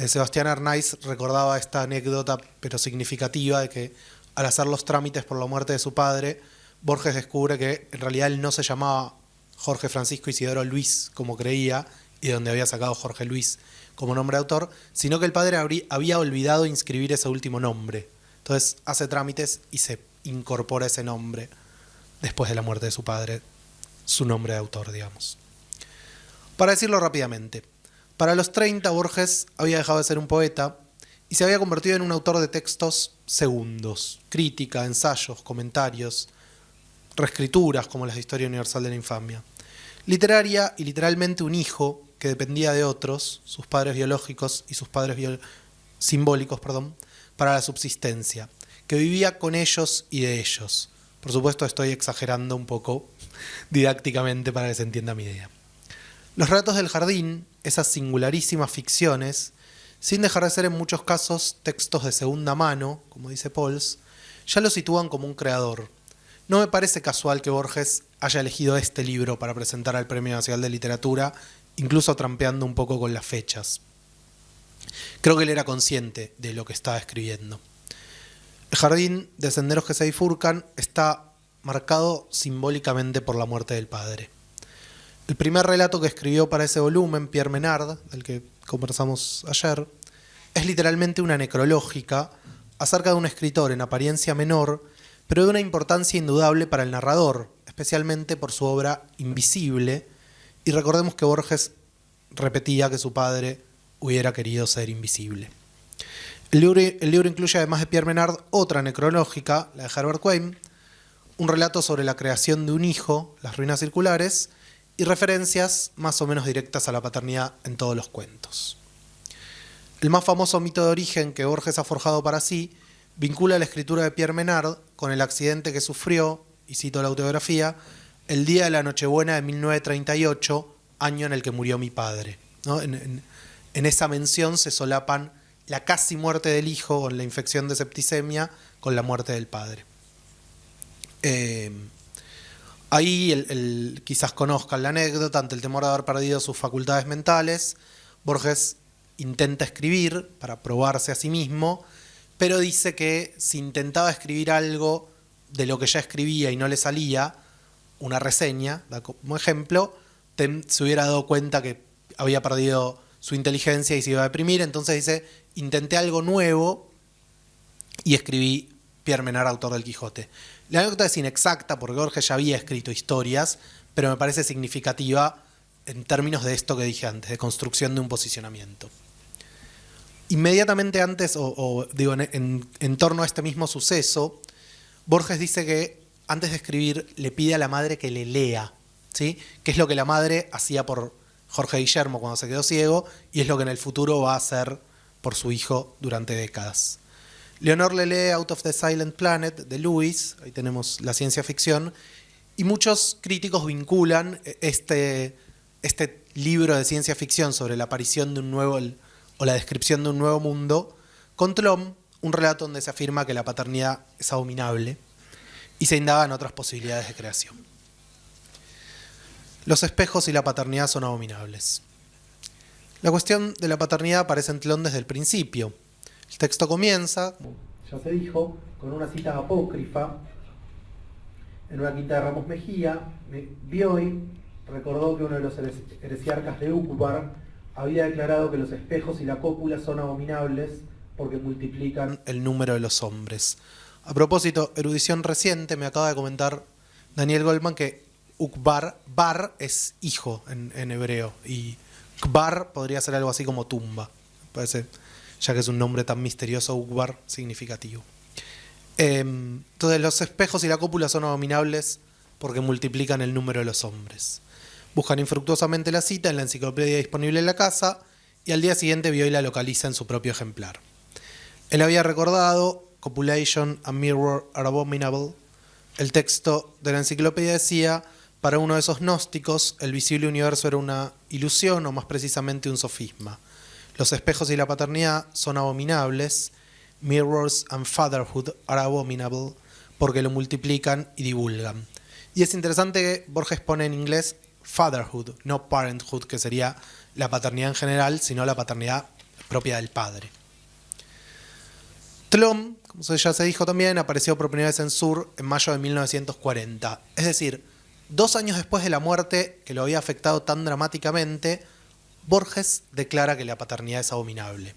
Sebastián Arnaiz recordaba esta anécdota, pero significativa, de que al hacer los trámites por la muerte de su padre, Borges descubre que en realidad él no se llamaba Jorge Francisco Isidoro Luis, como creía, y de donde había sacado Jorge Luis como nombre de autor, sino que el padre había olvidado inscribir ese último nombre. Entonces hace trámites y se incorpora ese nombre después de la muerte de su padre, su nombre de autor, digamos. Para decirlo rápidamente, para los 30 Borges había dejado de ser un poeta y se había convertido en un autor de textos segundos, crítica, ensayos, comentarios, reescrituras como las de Historia Universal de la Infamia. Literaria y literalmente un hijo que dependía de otros, sus padres biológicos y sus padres simbólicos, para la subsistencia, que vivía con ellos y de ellos. Por supuesto, estoy exagerando un poco didácticamente para que se entienda mi idea. Los relatos del jardín, esas singularísimas ficciones, sin dejar de ser en muchos casos textos de segunda mano, como dice Pauls, ya lo sitúan como un creador. No me parece casual que Borges haya elegido este libro para presentar al Premio Nacional de Literatura, incluso trampeando un poco con las fechas. Creo que él era consciente de lo que estaba escribiendo. El jardín de senderos que se bifurcan está marcado simbólicamente por la muerte del padre. El primer relato que escribió para ese volumen, Pierre Menard, del que conversamos ayer, es literalmente una necrológica acerca de un escritor en apariencia menor, pero de una importancia indudable para el narrador, especialmente por su obra Invisible, y recordemos que Borges repetía que su padre hubiera querido ser invisible. El libro incluye, además de Pierre Menard, otra necrológica, la de Herbert Quain, un relato sobre la creación de un hijo, las ruinas circulares, y referencias más o menos directas a la paternidad en todos los cuentos. El más famoso mito de origen que Borges ha forjado para sí vincula la escritura de Pierre Menard con el accidente que sufrió, y cito la autobiografía, el día de la Nochebuena de 1938, año en el que murió mi padre. ¿No? En esa mención se solapan la casi muerte del hijo con la infección de septicemia con la muerte del padre. Ahí quizás conozcan la anécdota. Ante el temor de haber perdido sus facultades mentales, Borges intenta escribir para probarse a sí mismo, pero dice que si intentaba escribir algo de lo que ya escribía y no le salía, una reseña, como ejemplo, se hubiera dado cuenta que había perdido su inteligencia y se iba a deprimir. Entonces dice, intenté algo nuevo y escribí Pierre Menard, autor del Quijote. La anécdota es inexacta porque Borges ya había escrito historias, pero me parece significativa en términos de esto que dije antes, de construcción de un posicionamiento. Inmediatamente antes, en torno a este mismo suceso, Borges dice que antes de escribir le pide a la madre que le lea, ¿sí? Que es lo que la madre hacía por Jorge Guillermo cuando se quedó ciego y es lo que en el futuro va a hacer por su hijo durante décadas. Leonor le lee Out of the Silent Planet de Lewis, ahí tenemos la ciencia ficción, y muchos críticos vinculan este libro de ciencia ficción sobre la aparición de un nuevo, o la descripción de un nuevo mundo, con Tlön, un relato donde se afirma que la paternidad es abominable y se indagan otras posibilidades de creación. Los espejos y la paternidad son abominables. La cuestión de la paternidad aparece en Tlön desde el principio. El texto comienza, como ya se dijo, con una cita apócrifa en una quinta de Ramos Mejía. Bioy recordó que uno de los heresiarcas de Uqbar había declarado que los espejos y la cópula son abominables porque multiplican el número de los hombres. A propósito, erudición reciente, me acaba de comentar Daniel Goldman que Uqbar, bar es hijo en hebreo, y Kbar podría ser algo así como tumba, parece, ya que es un nombre tan misterioso, Uqbar, significativo. Entonces los espejos y la cópula son abominables porque multiplican el número de los hombres. Buscan infructuosamente la cita en la enciclopedia disponible en la casa y al día siguiente Bioy la localiza en su propio ejemplar. Él había recordado, Copulation and Mirror are abominable. El texto de la enciclopedia decía, para uno de esos gnósticos, el visible universo era una ilusión o más precisamente un sofisma. Los espejos y la paternidad son abominables. Mirrors and fatherhood are abominable porque lo multiplican y divulgan. Y es interesante que Borges pone en inglés fatherhood, no parenthood, que sería la paternidad en general, sino la paternidad propia del padre. Tlön, como ya se dijo también, apareció por primera vez en Sur en mayo de 1940. Es decir, 2 años después de la muerte que lo había afectado tan dramáticamente, Borges declara que la paternidad es abominable.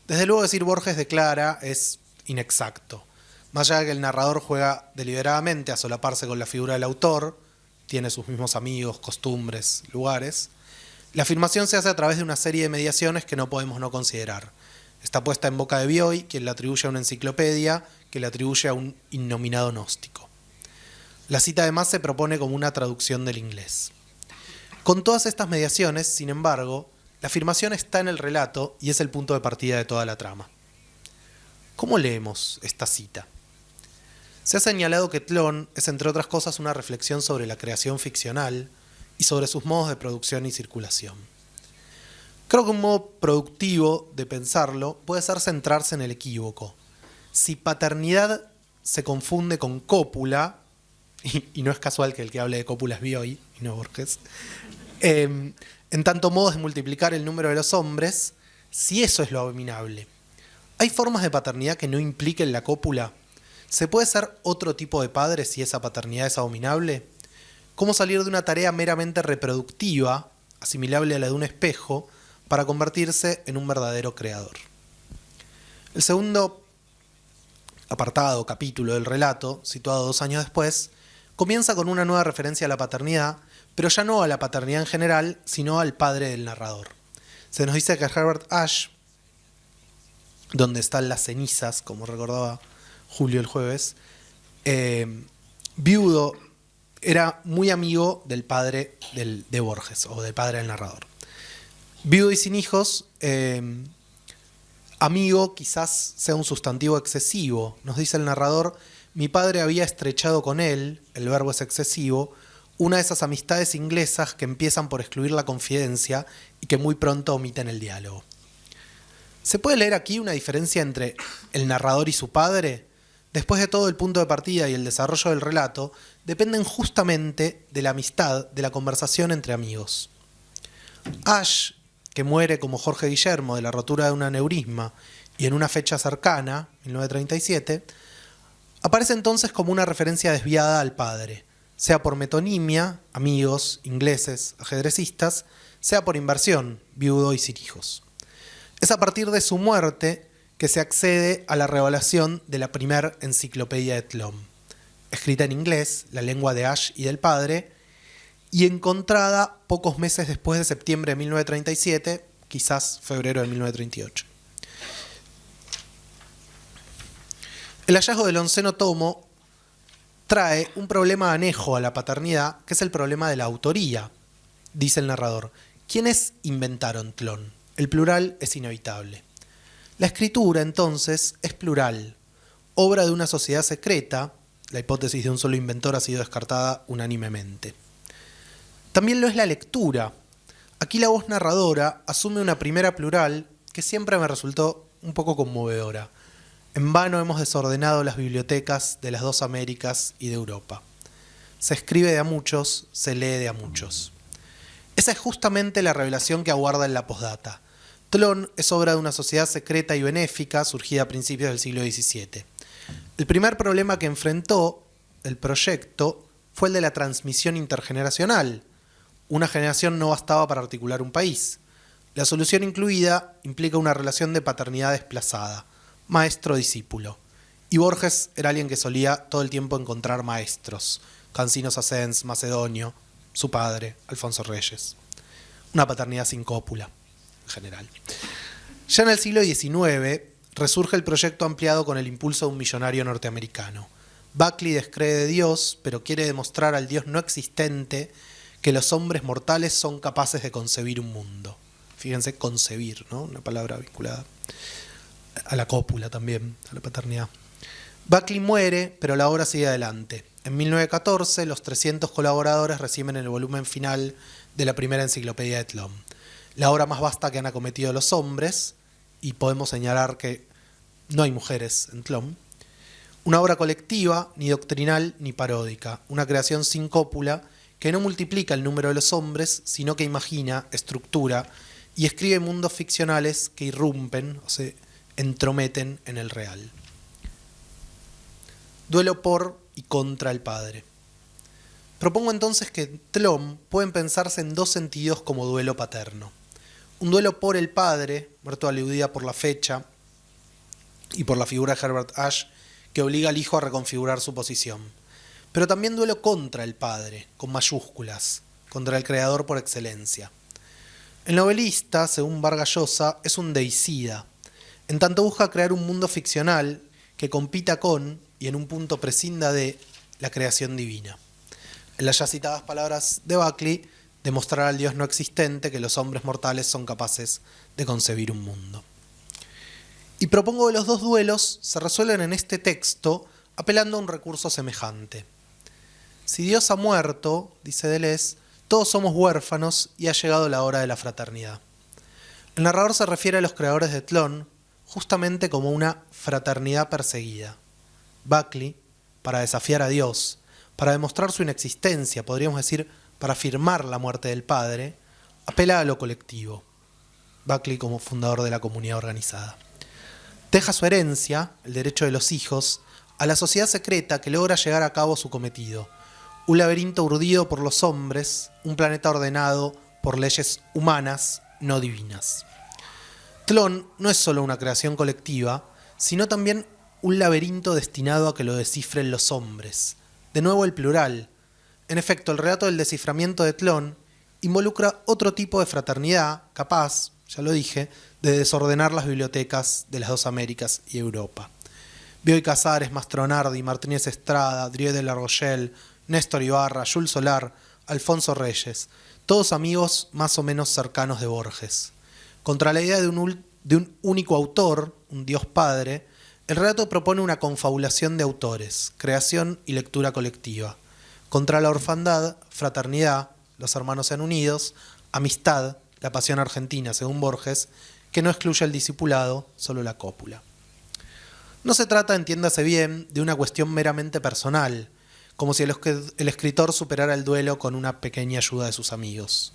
Desde luego decir Borges declara es inexacto. Más allá de que el narrador juega deliberadamente a solaparse con la figura del autor, tiene sus mismos amigos, costumbres, lugares, la afirmación se hace a través de una serie de mediaciones que no podemos no considerar. Está puesta en boca de Bioy, quien la atribuye a una enciclopedia, que la atribuye a un innominado gnóstico. La cita además se propone como una traducción del inglés. Con todas estas mediaciones, sin embargo, la afirmación está en el relato y es el punto de partida de toda la trama. ¿Cómo leemos esta cita? Se ha señalado que Tlön es, entre otras cosas, una reflexión sobre la creación ficcional y sobre sus modos de producción y circulación. Creo que un modo productivo de pensarlo puede ser centrarse en el equívoco. Si paternidad se confunde con cópula, y no es casual que el que hable de cópula es Bioy y no Borges, en tanto modos de multiplicar el número de los hombres, si eso es lo abominable. ¿Hay formas de paternidad que no impliquen la cópula? ¿Se puede ser otro tipo de padre si esa paternidad es abominable? ¿Cómo salir de una tarea meramente reproductiva, asimilable a la de un espejo, para convertirse en un verdadero creador? El segundo apartado, capítulo del relato, situado 2 años después, comienza con una nueva referencia a la paternidad, pero ya no a la paternidad en general, sino al padre del narrador. Se nos dice que Herbert Ash, donde están las cenizas, como recordaba Julio el jueves, viudo, era muy amigo del padre de Borges, o del padre del narrador. Viudo y sin hijos, amigo quizás sea un sustantivo excesivo. Nos dice el narrador, mi padre había estrechado con él, el verbo es excesivo, una de esas amistades inglesas que empiezan por excluir la confidencia y que muy pronto omiten el diálogo. ¿Se puede leer aquí una diferencia entre el narrador y su padre? Después de todo, el punto de partida y el desarrollo del relato dependen justamente de la amistad, de la conversación entre amigos. Ash, que muere como Jorge Guillermo de la rotura de un aneurisma y en una fecha cercana, 1937, aparece entonces como una referencia desviada al padre, sea por metonimia, amigos, ingleses, ajedrecistas, sea por inversión, viudo y sin hijos. Es a partir de su muerte que se accede a la revelación de la primera enciclopedia de Tlön, escrita en inglés, la lengua de Ash y del padre, y encontrada pocos meses después de septiembre de 1937, quizás febrero de 1938. El hallazgo del 11º tomo trae un problema anejo a la paternidad, que es el problema de la autoría, dice el narrador. ¿Quiénes inventaron Tlön? El plural es inevitable. La escritura, entonces, es plural, obra de una sociedad secreta. La hipótesis de un solo inventor ha sido descartada unánimemente. También lo es la lectura. Aquí la voz narradora asume una primera plural que siempre me resultó un poco conmovedora. En vano hemos desordenado las bibliotecas de las 2 Américas y de Europa. Se escribe de a muchos, se lee de a muchos. Esa es justamente la revelación que aguarda en la postdata. Tlön es obra de una sociedad secreta y benéfica surgida a principios del siglo XVII. El primer problema que enfrentó el proyecto fue el de la transmisión intergeneracional. Una generación no bastaba para articular un país. La solución incluida implica una relación de paternidad desplazada, maestro-discípulo. Y Borges era alguien que solía todo el tiempo encontrar maestros. Cansino Sassens, Macedonio, su padre, Alfonso Reyes. Una paternidad sin cópula, en general. Ya en el siglo XIX resurge el proyecto ampliado con el impulso de un millonario norteamericano. Buckley descree de Dios, pero quiere demostrar al Dios no existente que los hombres mortales son capaces de concebir un mundo. Fíjense, concebir, ¿no? Una palabra vinculada a la cópula también, a la paternidad. Buckley muere, pero la obra sigue adelante. En 1914, los 300 colaboradores reciben el volumen final de la primera enciclopedia de Tlön, la obra más vasta que han acometido los hombres, y podemos señalar que no hay mujeres en Tlön. Una obra colectiva, ni doctrinal ni paródica, una creación sin cópula que no multiplica el número de los hombres, sino que imagina, estructura y escribe mundos ficcionales que irrumpen o se entrometen en el real. Duelo por y contra el padre. Propongo entonces que Tlön pueden pensarse en dos sentidos como duelo paterno. Un duelo por el padre, muerto aludida por la fecha y por la figura de Herbert Ash, que obliga al hijo a reconfigurar su posición. Pero también duelo contra el padre, con mayúsculas, contra el creador por excelencia. El novelista, según Vargas Llosa, es un deicida, en tanto busca crear un mundo ficcional que compita con, y en un punto prescinda de, la creación divina. En las ya citadas palabras de Buckley, demostrar al Dios no existente que los hombres mortales son capaces de concebir un mundo. Y propongo que los dos duelos se resuelven en este texto apelando a un recurso semejante. Si Dios ha muerto, dice Deleuze, todos somos huérfanos y ha llegado la hora de la fraternidad. El narrador se refiere a los creadores de Tlön justamente como una fraternidad perseguida. Buckley, para desafiar a Dios, para demostrar su inexistencia, podríamos decir, para afirmar la muerte del padre, apela a lo colectivo. Buckley como fundador de la comunidad organizada. Deja su herencia, el derecho de los hijos, a la sociedad secreta que logra llegar a cabo su cometido. Un laberinto urdido por los hombres, un planeta ordenado por leyes humanas, no divinas. Tlön no es solo una creación colectiva, sino también un laberinto destinado a que lo descifren los hombres. De nuevo el plural. En efecto, el relato del desciframiento de Tlön involucra otro tipo de fraternidad, capaz, ya lo dije, de desordenar las bibliotecas de las dos Américas y Europa. Bioy Casares, Mastronardi, Martínez Estrada, Drieu de la Rochelle, Néstor Ibarra, Jules Solar, Alfonso Reyes, todos amigos más o menos cercanos de Borges. Contra la idea de un único autor, un Dios Padre, el relato propone una confabulación de autores, creación y lectura colectiva. Contra la orfandad, fraternidad, los hermanos sean unidos, amistad, la pasión argentina, según Borges, que no excluye el discipulado, solo la cópula. No se trata, entiéndase bien, de una cuestión meramente personal, como si el escritor superara el duelo con una pequeña ayuda de sus amigos.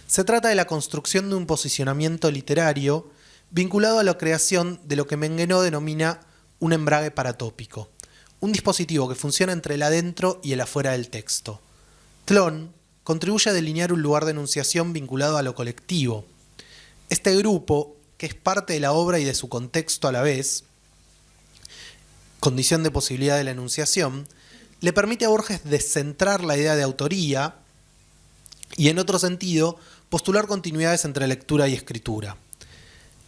Se trata de la construcción de un posicionamiento literario vinculado a la creación de lo que Menguenó denomina un embrague paratópico, un dispositivo que funciona entre el adentro y el afuera del texto. Tlön contribuye a delinear un lugar de enunciación vinculado a lo colectivo. Este grupo, que es parte de la obra y de su contexto a la vez, condición de posibilidad de la enunciación, le permite a Borges descentrar la idea de autoría y, en otro sentido, postular continuidades entre lectura y escritura.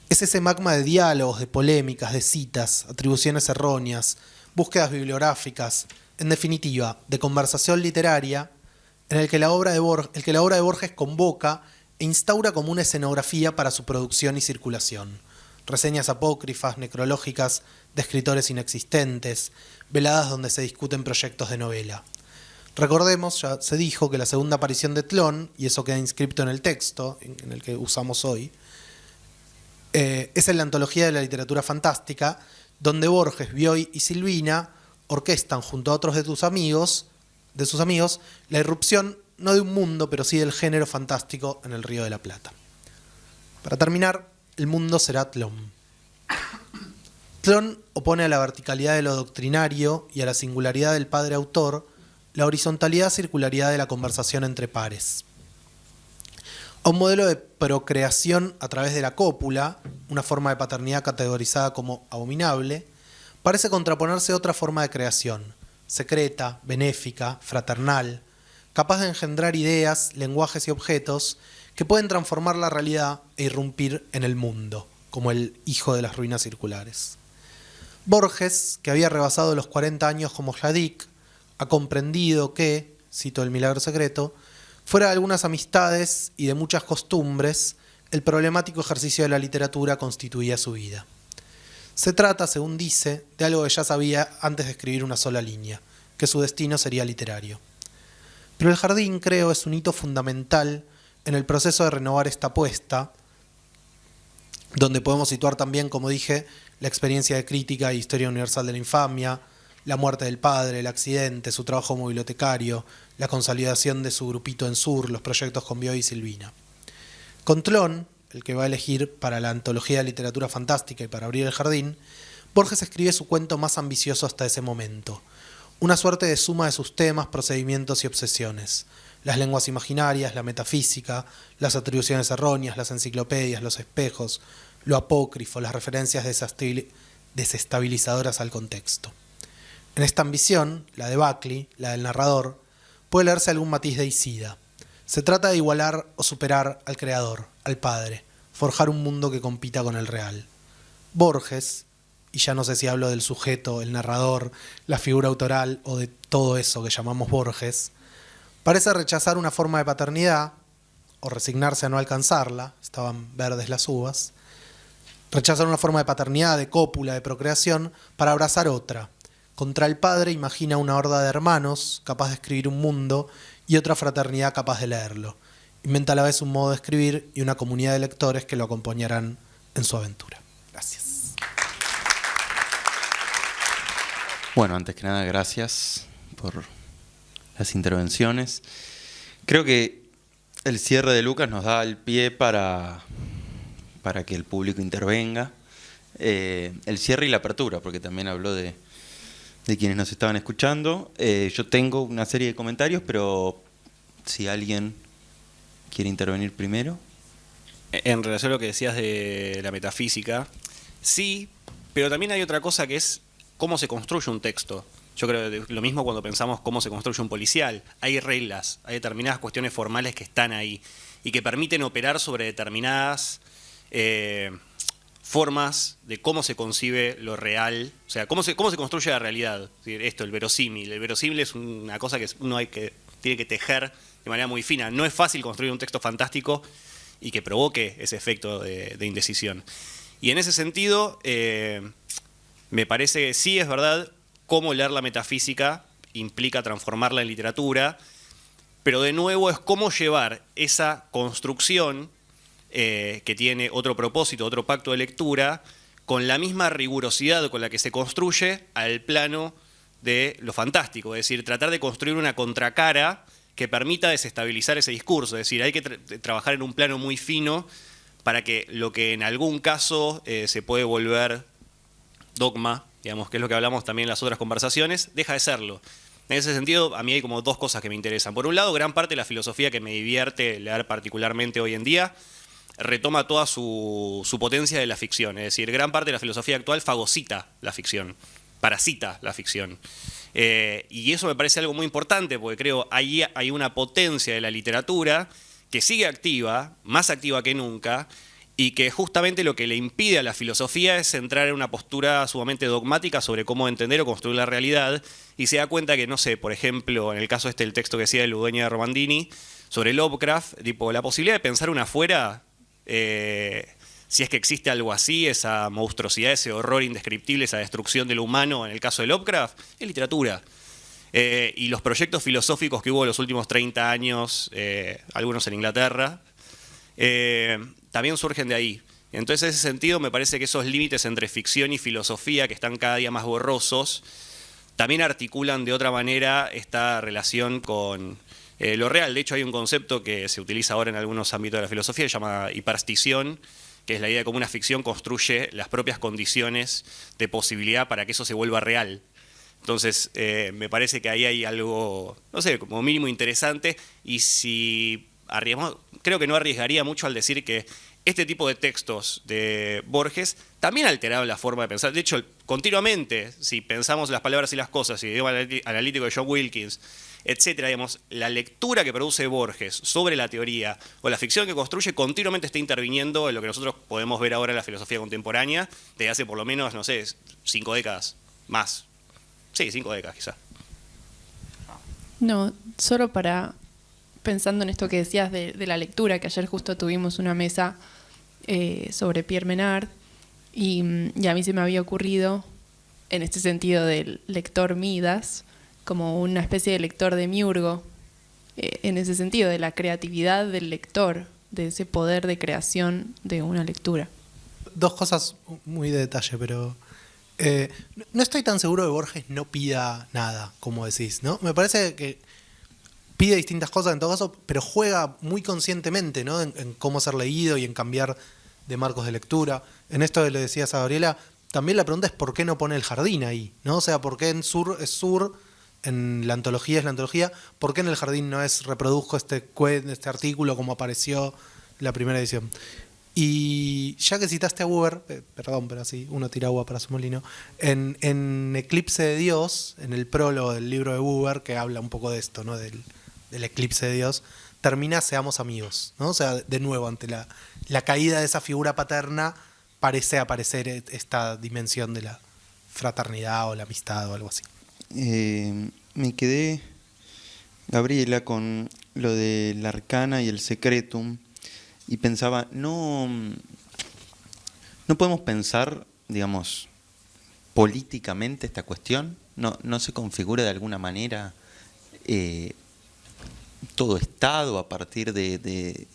Es ese magma de diálogos, de polémicas, de citas, atribuciones erróneas, búsquedas bibliográficas, en definitiva, de conversación literaria, en el que la obra de Borges convoca e instaura como una escenografía para su producción y circulación. Reseñas apócrifas, necrológicas de escritores inexistentes, veladas donde se discuten proyectos de novela. Recordemos, ya se dijo, que la segunda aparición de Tlön, y eso queda inscripto en el texto, en el que usamos hoy, es en la antología de la literatura fantástica, donde Borges, Bioy y Silvina orquestan junto a otros de sus amigos, la irrupción no de un mundo, pero sí del género fantástico en el Río de la Plata. Para terminar, el mundo será Tlön. Tlön opone a la verticalidad de lo doctrinario y a la singularidad del padre autor la horizontalidad-circularidad de la conversación entre pares. A un modelo de procreación a través de la cópula, una forma de paternidad categorizada como abominable, parece contraponerse otra forma de creación, secreta, benéfica, fraternal, capaz de engendrar ideas, lenguajes y objetos que pueden transformar la realidad e irrumpir en el mundo, como el hijo de las ruinas circulares. Borges, que había rebasado los 40 años como Hladik, ha comprendido que, cito el Milagro Secreto, fuera de algunas amistades y de muchas costumbres, el problemático ejercicio de la literatura constituía su vida. Se trata, según dice, de algo que ya sabía antes de escribir una sola línea, que su destino sería literario. Pero el jardín, creo, es un hito fundamental en el proceso de renovar esta apuesta, donde podemos situar también, como dije, la experiencia de crítica e historia universal de la infamia, la muerte del padre, el accidente, su trabajo como bibliotecario, la consolidación de su grupito en Sur, los proyectos con Bioy y Silvina. Con Tlön, el que va a elegir para la antología de literatura fantástica y para abrir el jardín, Borges escribe su cuento más ambicioso hasta ese momento. Una suerte de suma de sus temas, procedimientos y obsesiones. Las lenguas imaginarias, la metafísica, las atribuciones erróneas, las enciclopedias, los espejos, lo apócrifo, las referencias desestabilizadoras al contexto. En esta ambición, la de Buckley, la del narrador, puede leerse algún matiz de Isida. Se trata de igualar o superar al creador, al padre, forjar un mundo que compita con el real. Borges, y ya no sé si hablo del sujeto, el narrador, la figura autoral o de todo eso que llamamos Borges, parece rechazar una forma de paternidad, o resignarse a no alcanzarla, estaban verdes las uvas, rechazar una forma de paternidad, de cópula, de procreación, para abrazar otra. Contra el padre imagina una horda de hermanos capaz de escribir un mundo y otra fraternidad capaz de leerlo. Inventa a la vez un modo de escribir y una comunidad de lectores que lo acompañarán en su aventura. Gracias. Bueno, antes que nada, gracias por las intervenciones. Creo que el cierre de Lucas nos da el pie para que el público intervenga. El cierre y la apertura, porque también habló de quienes nos estaban escuchando. Yo tengo una serie de comentarios, pero si alguien quiere intervenir primero. En relación a lo que decías de la metafísica, sí, pero también hay otra cosa que es cómo se construye un texto. Yo creo que lo mismo cuando pensamos cómo se construye un policial. Hay reglas, hay determinadas cuestiones formales que están ahí y que permiten operar sobre determinadas formas de cómo se concibe lo real, o sea, cómo se construye la realidad. Esto, el verosímil. El verosímil es una cosa que uno tiene que tejer de manera muy fina. No es fácil construir un texto fantástico y que provoque ese efecto de indecisión. Y en ese sentido, me parece que sí es verdad cómo leer la metafísica implica transformarla en literatura, pero de nuevo es cómo llevar esa construcción que tiene otro propósito, otro pacto de lectura, con la misma rigurosidad con la que se construye al plano de lo fantástico. Es decir, tratar de construir una contracara que permita desestabilizar ese discurso. Es decir, hay que trabajar en un plano muy fino para que lo que en algún caso se puede volver dogma, digamos, que es lo que hablamos también en las otras conversaciones, deja de serlo. En ese sentido, a mí hay como dos cosas que me interesan. Por un lado, gran parte de la filosofía que me divierte leer particularmente hoy en día retoma toda su potencia de la ficción. Es decir, gran parte de la filosofía actual fagocita la ficción, parasita la ficción. Y eso me parece algo muy importante, porque creo ahí hay una potencia de la literatura que sigue activa, más activa que nunca, y que justamente lo que le impide a la filosofía es entrar en una postura sumamente dogmática sobre cómo entender o construir la realidad, y se da cuenta que, no sé, por ejemplo, en el caso el texto que decía de Ludueña de Romandini, sobre Lovecraft, tipo, la posibilidad de pensar una afuera, si es que existe algo así, esa monstruosidad, ese horror indescriptible, esa destrucción de lo humano en el caso de Lovecraft, es literatura. Y los proyectos filosóficos que hubo en los últimos 30 años, algunos en Inglaterra, también surgen de ahí. Entonces, en ese sentido, me parece que esos límites entre ficción y filosofía, que están cada día más borrosos, también articulan de otra manera esta relación con lo real. De hecho, hay un concepto que se utiliza ahora en algunos ámbitos de la filosofía, que se llama hiperstición, que es la idea de cómo una ficción construye las propias condiciones de posibilidad para que eso se vuelva real. Entonces, me parece que ahí hay algo, no sé, como mínimo interesante, y si arriesgamos, creo que no arriesgaría mucho al decir que este tipo de textos de Borges también alteraban la forma de pensar. De hecho, continuamente, si pensamos las palabras y las cosas, y el idioma analítico de John Wilkins, etcétera, digamos, la lectura que produce Borges sobre la teoría o la ficción que construye continuamente está interviniendo en lo que nosotros podemos ver ahora en la filosofía contemporánea desde hace por lo menos, no sé, 5 décadas más. Sí, 5 décadas quizás. No, solo para, pensando en esto que decías de la lectura, que ayer justo tuvimos una mesa sobre Pierre Menard, y a mí se me había ocurrido, en este sentido del lector Midas, como una especie de lector de Miurgo, en ese sentido, de la creatividad del lector, de ese poder de creación de una lectura. Dos cosas muy de detalle, pero No estoy tan seguro de Borges no pida nada, como decís, ¿no? Me parece que pide distintas cosas en todo caso, pero juega muy conscientemente, ¿no? En cómo ser leído y en cambiar de marcos de lectura. En esto que le decías a Gabriela, también la pregunta es por qué no pone el jardín ahí, ¿no? O sea, ¿por qué en Sur es Sur, en la antología es la antología? ¿Por qué en el jardín no es reproduzco este artículo como apareció en la primera edición? Y ya que citaste a Buber, perdón, pero así uno tira agua para su molino, en Eclipse de Dios, en el prólogo del libro de Buber, que habla un poco de esto, ¿no? Del eclipse de Dios, termina seamos amigos, ¿no? O sea, de nuevo, ante la caída de esa figura paterna, parece aparecer esta dimensión de la fraternidad o la amistad o algo así. Me quedé, Gabriela, con lo del Arcana y el Secretum, y pensaba, no podemos pensar, digamos, políticamente esta cuestión, no se configura de alguna manera todo Estado a partir de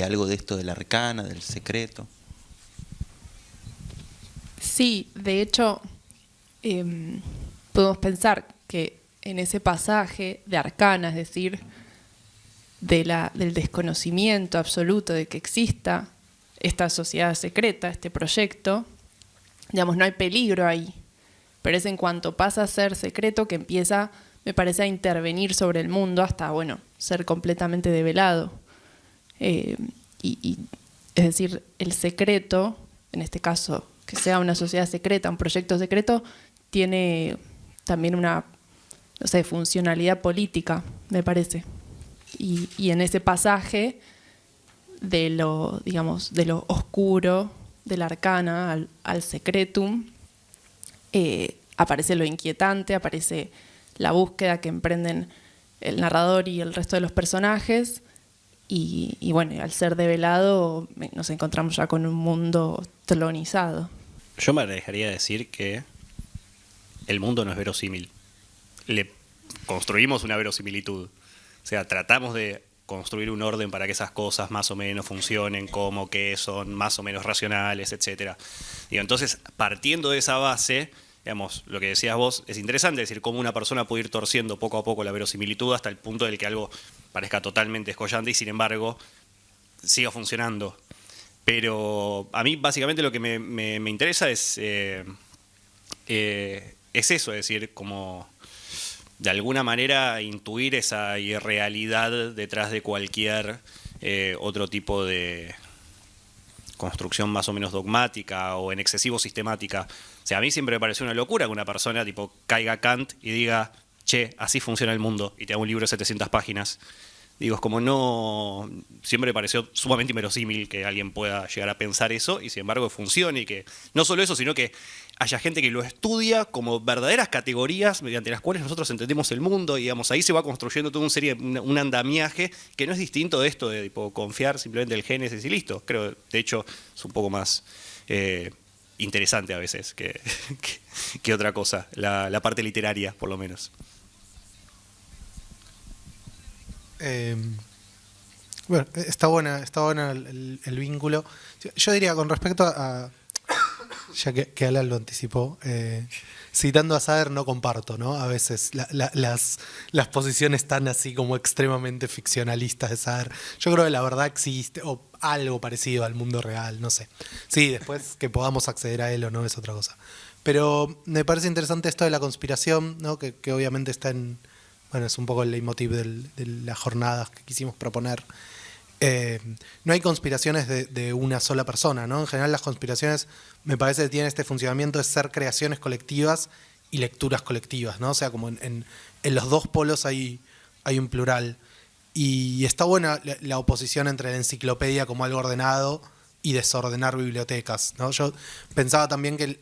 algo de esto del Arcana, del secreto. Sí, de hecho, podemos pensar que en ese pasaje de Arcana, es decir, del desconocimiento absoluto de que exista esta sociedad secreta, este proyecto, digamos, no hay peligro ahí, pero es en cuanto pasa a ser secreto que empieza, me parece, a intervenir sobre el mundo hasta, bueno, ser completamente develado. Es decir, el secreto, en este caso, que sea una sociedad secreta, un proyecto secreto, tiene también una, no sé, funcionalidad política, me parece. Y en ese pasaje de lo, digamos, de lo oscuro, del arcana al secretum, aparece lo inquietante, aparece la búsqueda que emprenden el narrador y el resto de los personajes, y bueno, al ser develado nos encontramos ya con un mundo tlonizado. Yo me dejaría decir que el mundo no es verosímil. Le construimos una verosimilitud. O sea, tratamos de construir un orden para que esas cosas más o menos funcionen, como que son más o menos racionales, etc. Entonces, partiendo de esa base, digamos, lo que decías vos es interesante, es decir, cómo una persona puede ir torciendo poco a poco la verosimilitud hasta el punto del que algo parezca totalmente escollante y sin embargo siga funcionando. Pero a mí básicamente lo que me interesa es eso, es decir, como de alguna manera intuir esa irrealidad detrás de cualquier otro tipo de construcción más o menos dogmática o en excesivo sistemática. O sea, a mí siempre me pareció una locura que una persona tipo caiga a Kant y diga, che, así funciona el mundo, y te da un libro de 700 páginas. Digo, es como no... Siempre me pareció sumamente inverosímil que alguien pueda llegar a pensar eso y sin embargo funcione y que no solo eso, sino que haya gente que lo estudia como verdaderas categorías mediante las cuales nosotros entendemos el mundo y digamos, ahí se va construyendo toda una serie, un andamiaje que no es distinto de esto de tipo, confiar simplemente el Génesis y listo. Creo, de hecho, es un poco más interesante a veces que otra cosa, la parte literaria por lo menos. Bueno, está buena el vínculo. Yo diría con respecto a ya que Alan lo anticipó, citando a Sader no comparto, ¿no? A veces las posiciones tan así como extremadamente ficcionalistas de Sader. Yo creo que la verdad existe, o algo parecido al mundo real, no sé. Sí, después que podamos acceder a él o no es otra cosa. Pero me parece interesante esto de la conspiración, ¿no? Que obviamente está en... Bueno, es un poco el leitmotiv de las jornadas que quisimos proponer. No hay conspiraciones de una sola persona, ¿no? En general las conspiraciones me parece que tienen este funcionamiento de ser creaciones colectivas y lecturas colectivas, ¿no? O sea, como en los dos polos hay un plural. Y está buena la oposición entre la enciclopedia como algo ordenado y desordenar bibliotecas, ¿no? Yo pensaba también que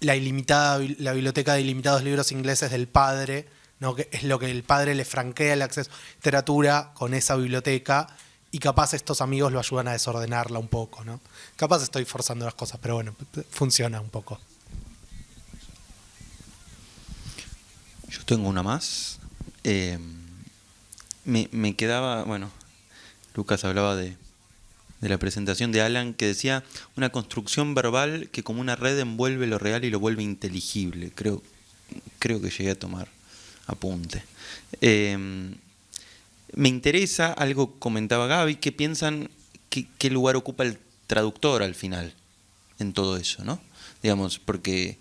la biblioteca de ilimitados libros ingleses del padre, ¿no? Que es lo que el padre le franquea el acceso a literatura con esa biblioteca y capaz estos amigos lo ayudan a desordenarla un poco, ¿no? Capaz estoy forzando las cosas, pero bueno, funciona un poco. Yo tengo una más. Me quedaba, bueno, Lucas hablaba de de la presentación de Alan, que decía una construcción verbal que como una red envuelve lo real y lo vuelve inteligible. Creo que llegué a tomar apunte. Me interesa, algo comentaba Gaby, que piensan qué lugar ocupa el traductor al final en todo eso, ¿no? Digamos, porque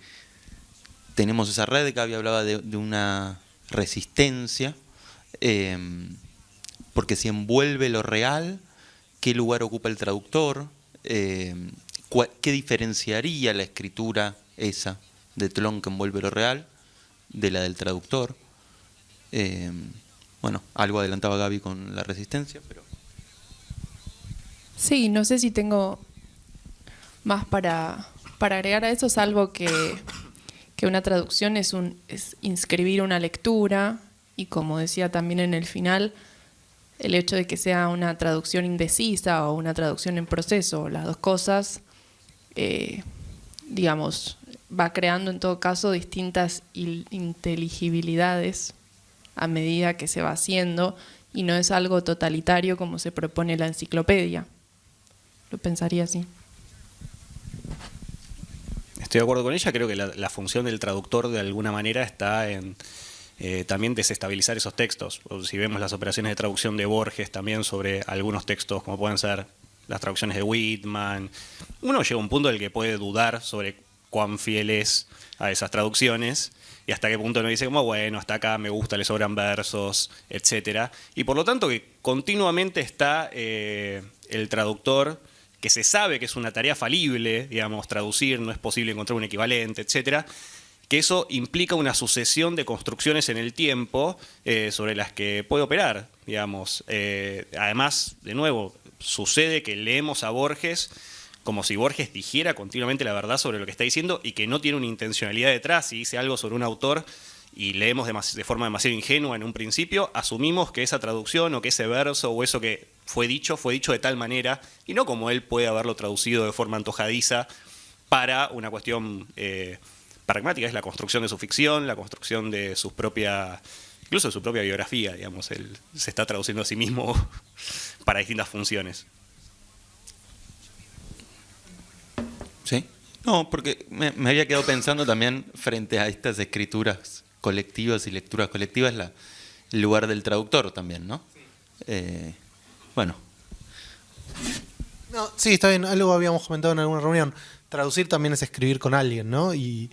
tenemos esa red, Gaby hablaba de una resistencia, porque si envuelve lo real, ¿qué lugar ocupa el traductor? ¿Qué diferenciaría la escritura esa de Tlön que envuelve lo real de la del traductor? Bueno, algo adelantaba Gaby con la resistencia, pero... Sí, no sé si tengo más para agregar a eso, salvo que una traducción es inscribir una lectura, y como decía también en el final, el hecho de que sea una traducción indecisa o una traducción en proceso, las dos cosas, digamos, va creando en todo caso distintas inteligibilidades a medida que se va haciendo, y no es algo totalitario como se propone la enciclopedia. Lo pensaría así. Estoy de acuerdo con ella, creo que la función del traductor de alguna manera está en también desestabilizar esos textos. Si vemos las operaciones de traducción de Borges también sobre algunos textos, como pueden ser las traducciones de Whitman, uno llega a un punto en el que puede dudar sobre cuán fiel es a esas traducciones y hasta qué punto uno dice como bueno, hasta acá me gusta, le sobran versos, etcétera. Y por lo tanto que continuamente está el traductor, que se sabe que es una tarea falible, digamos, traducir, no es posible encontrar un equivalente, etcétera, que eso implica una sucesión de construcciones en el tiempo sobre las que puede operar, digamos. Además, de nuevo, sucede que leemos a Borges como si Borges dijera continuamente la verdad sobre lo que está diciendo y que no tiene una intencionalidad detrás. Si dice algo sobre un autor y leemos de forma demasiado ingenua en un principio, asumimos que esa traducción o que ese verso o eso que fue dicho de tal manera, y no como él puede haberlo traducido de forma antojadiza para una cuestión pragmática. Es la construcción de su ficción, la construcción de sus propias, incluso de su propia biografía, digamos. Él se está traduciendo a sí mismo para distintas funciones. ¿Sí? No, porque me había quedado pensando también frente a estas escrituras colectivas y lecturas colectivas, el lugar del traductor también, ¿no? Bueno. No, sí, está bien, algo habíamos comentado en alguna reunión. Traducir también es escribir con alguien, ¿no? Y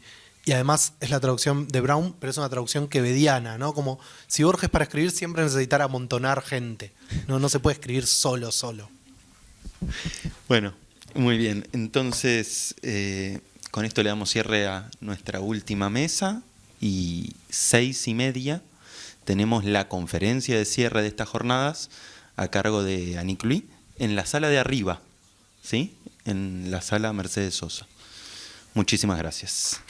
además es la traducción de Brown, pero es una traducción quevediana, ¿no? Como si Borges para escribir siempre necesitara amontonar gente. No se puede escribir solo. Bueno, muy bien. Entonces, con esto le damos cierre a nuestra última mesa, y 6:30 tenemos la conferencia de cierre de estas jornadas a cargo de Annick Louis en la sala de arriba, ¿sí? En la sala Mercedes Sosa. Muchísimas gracias.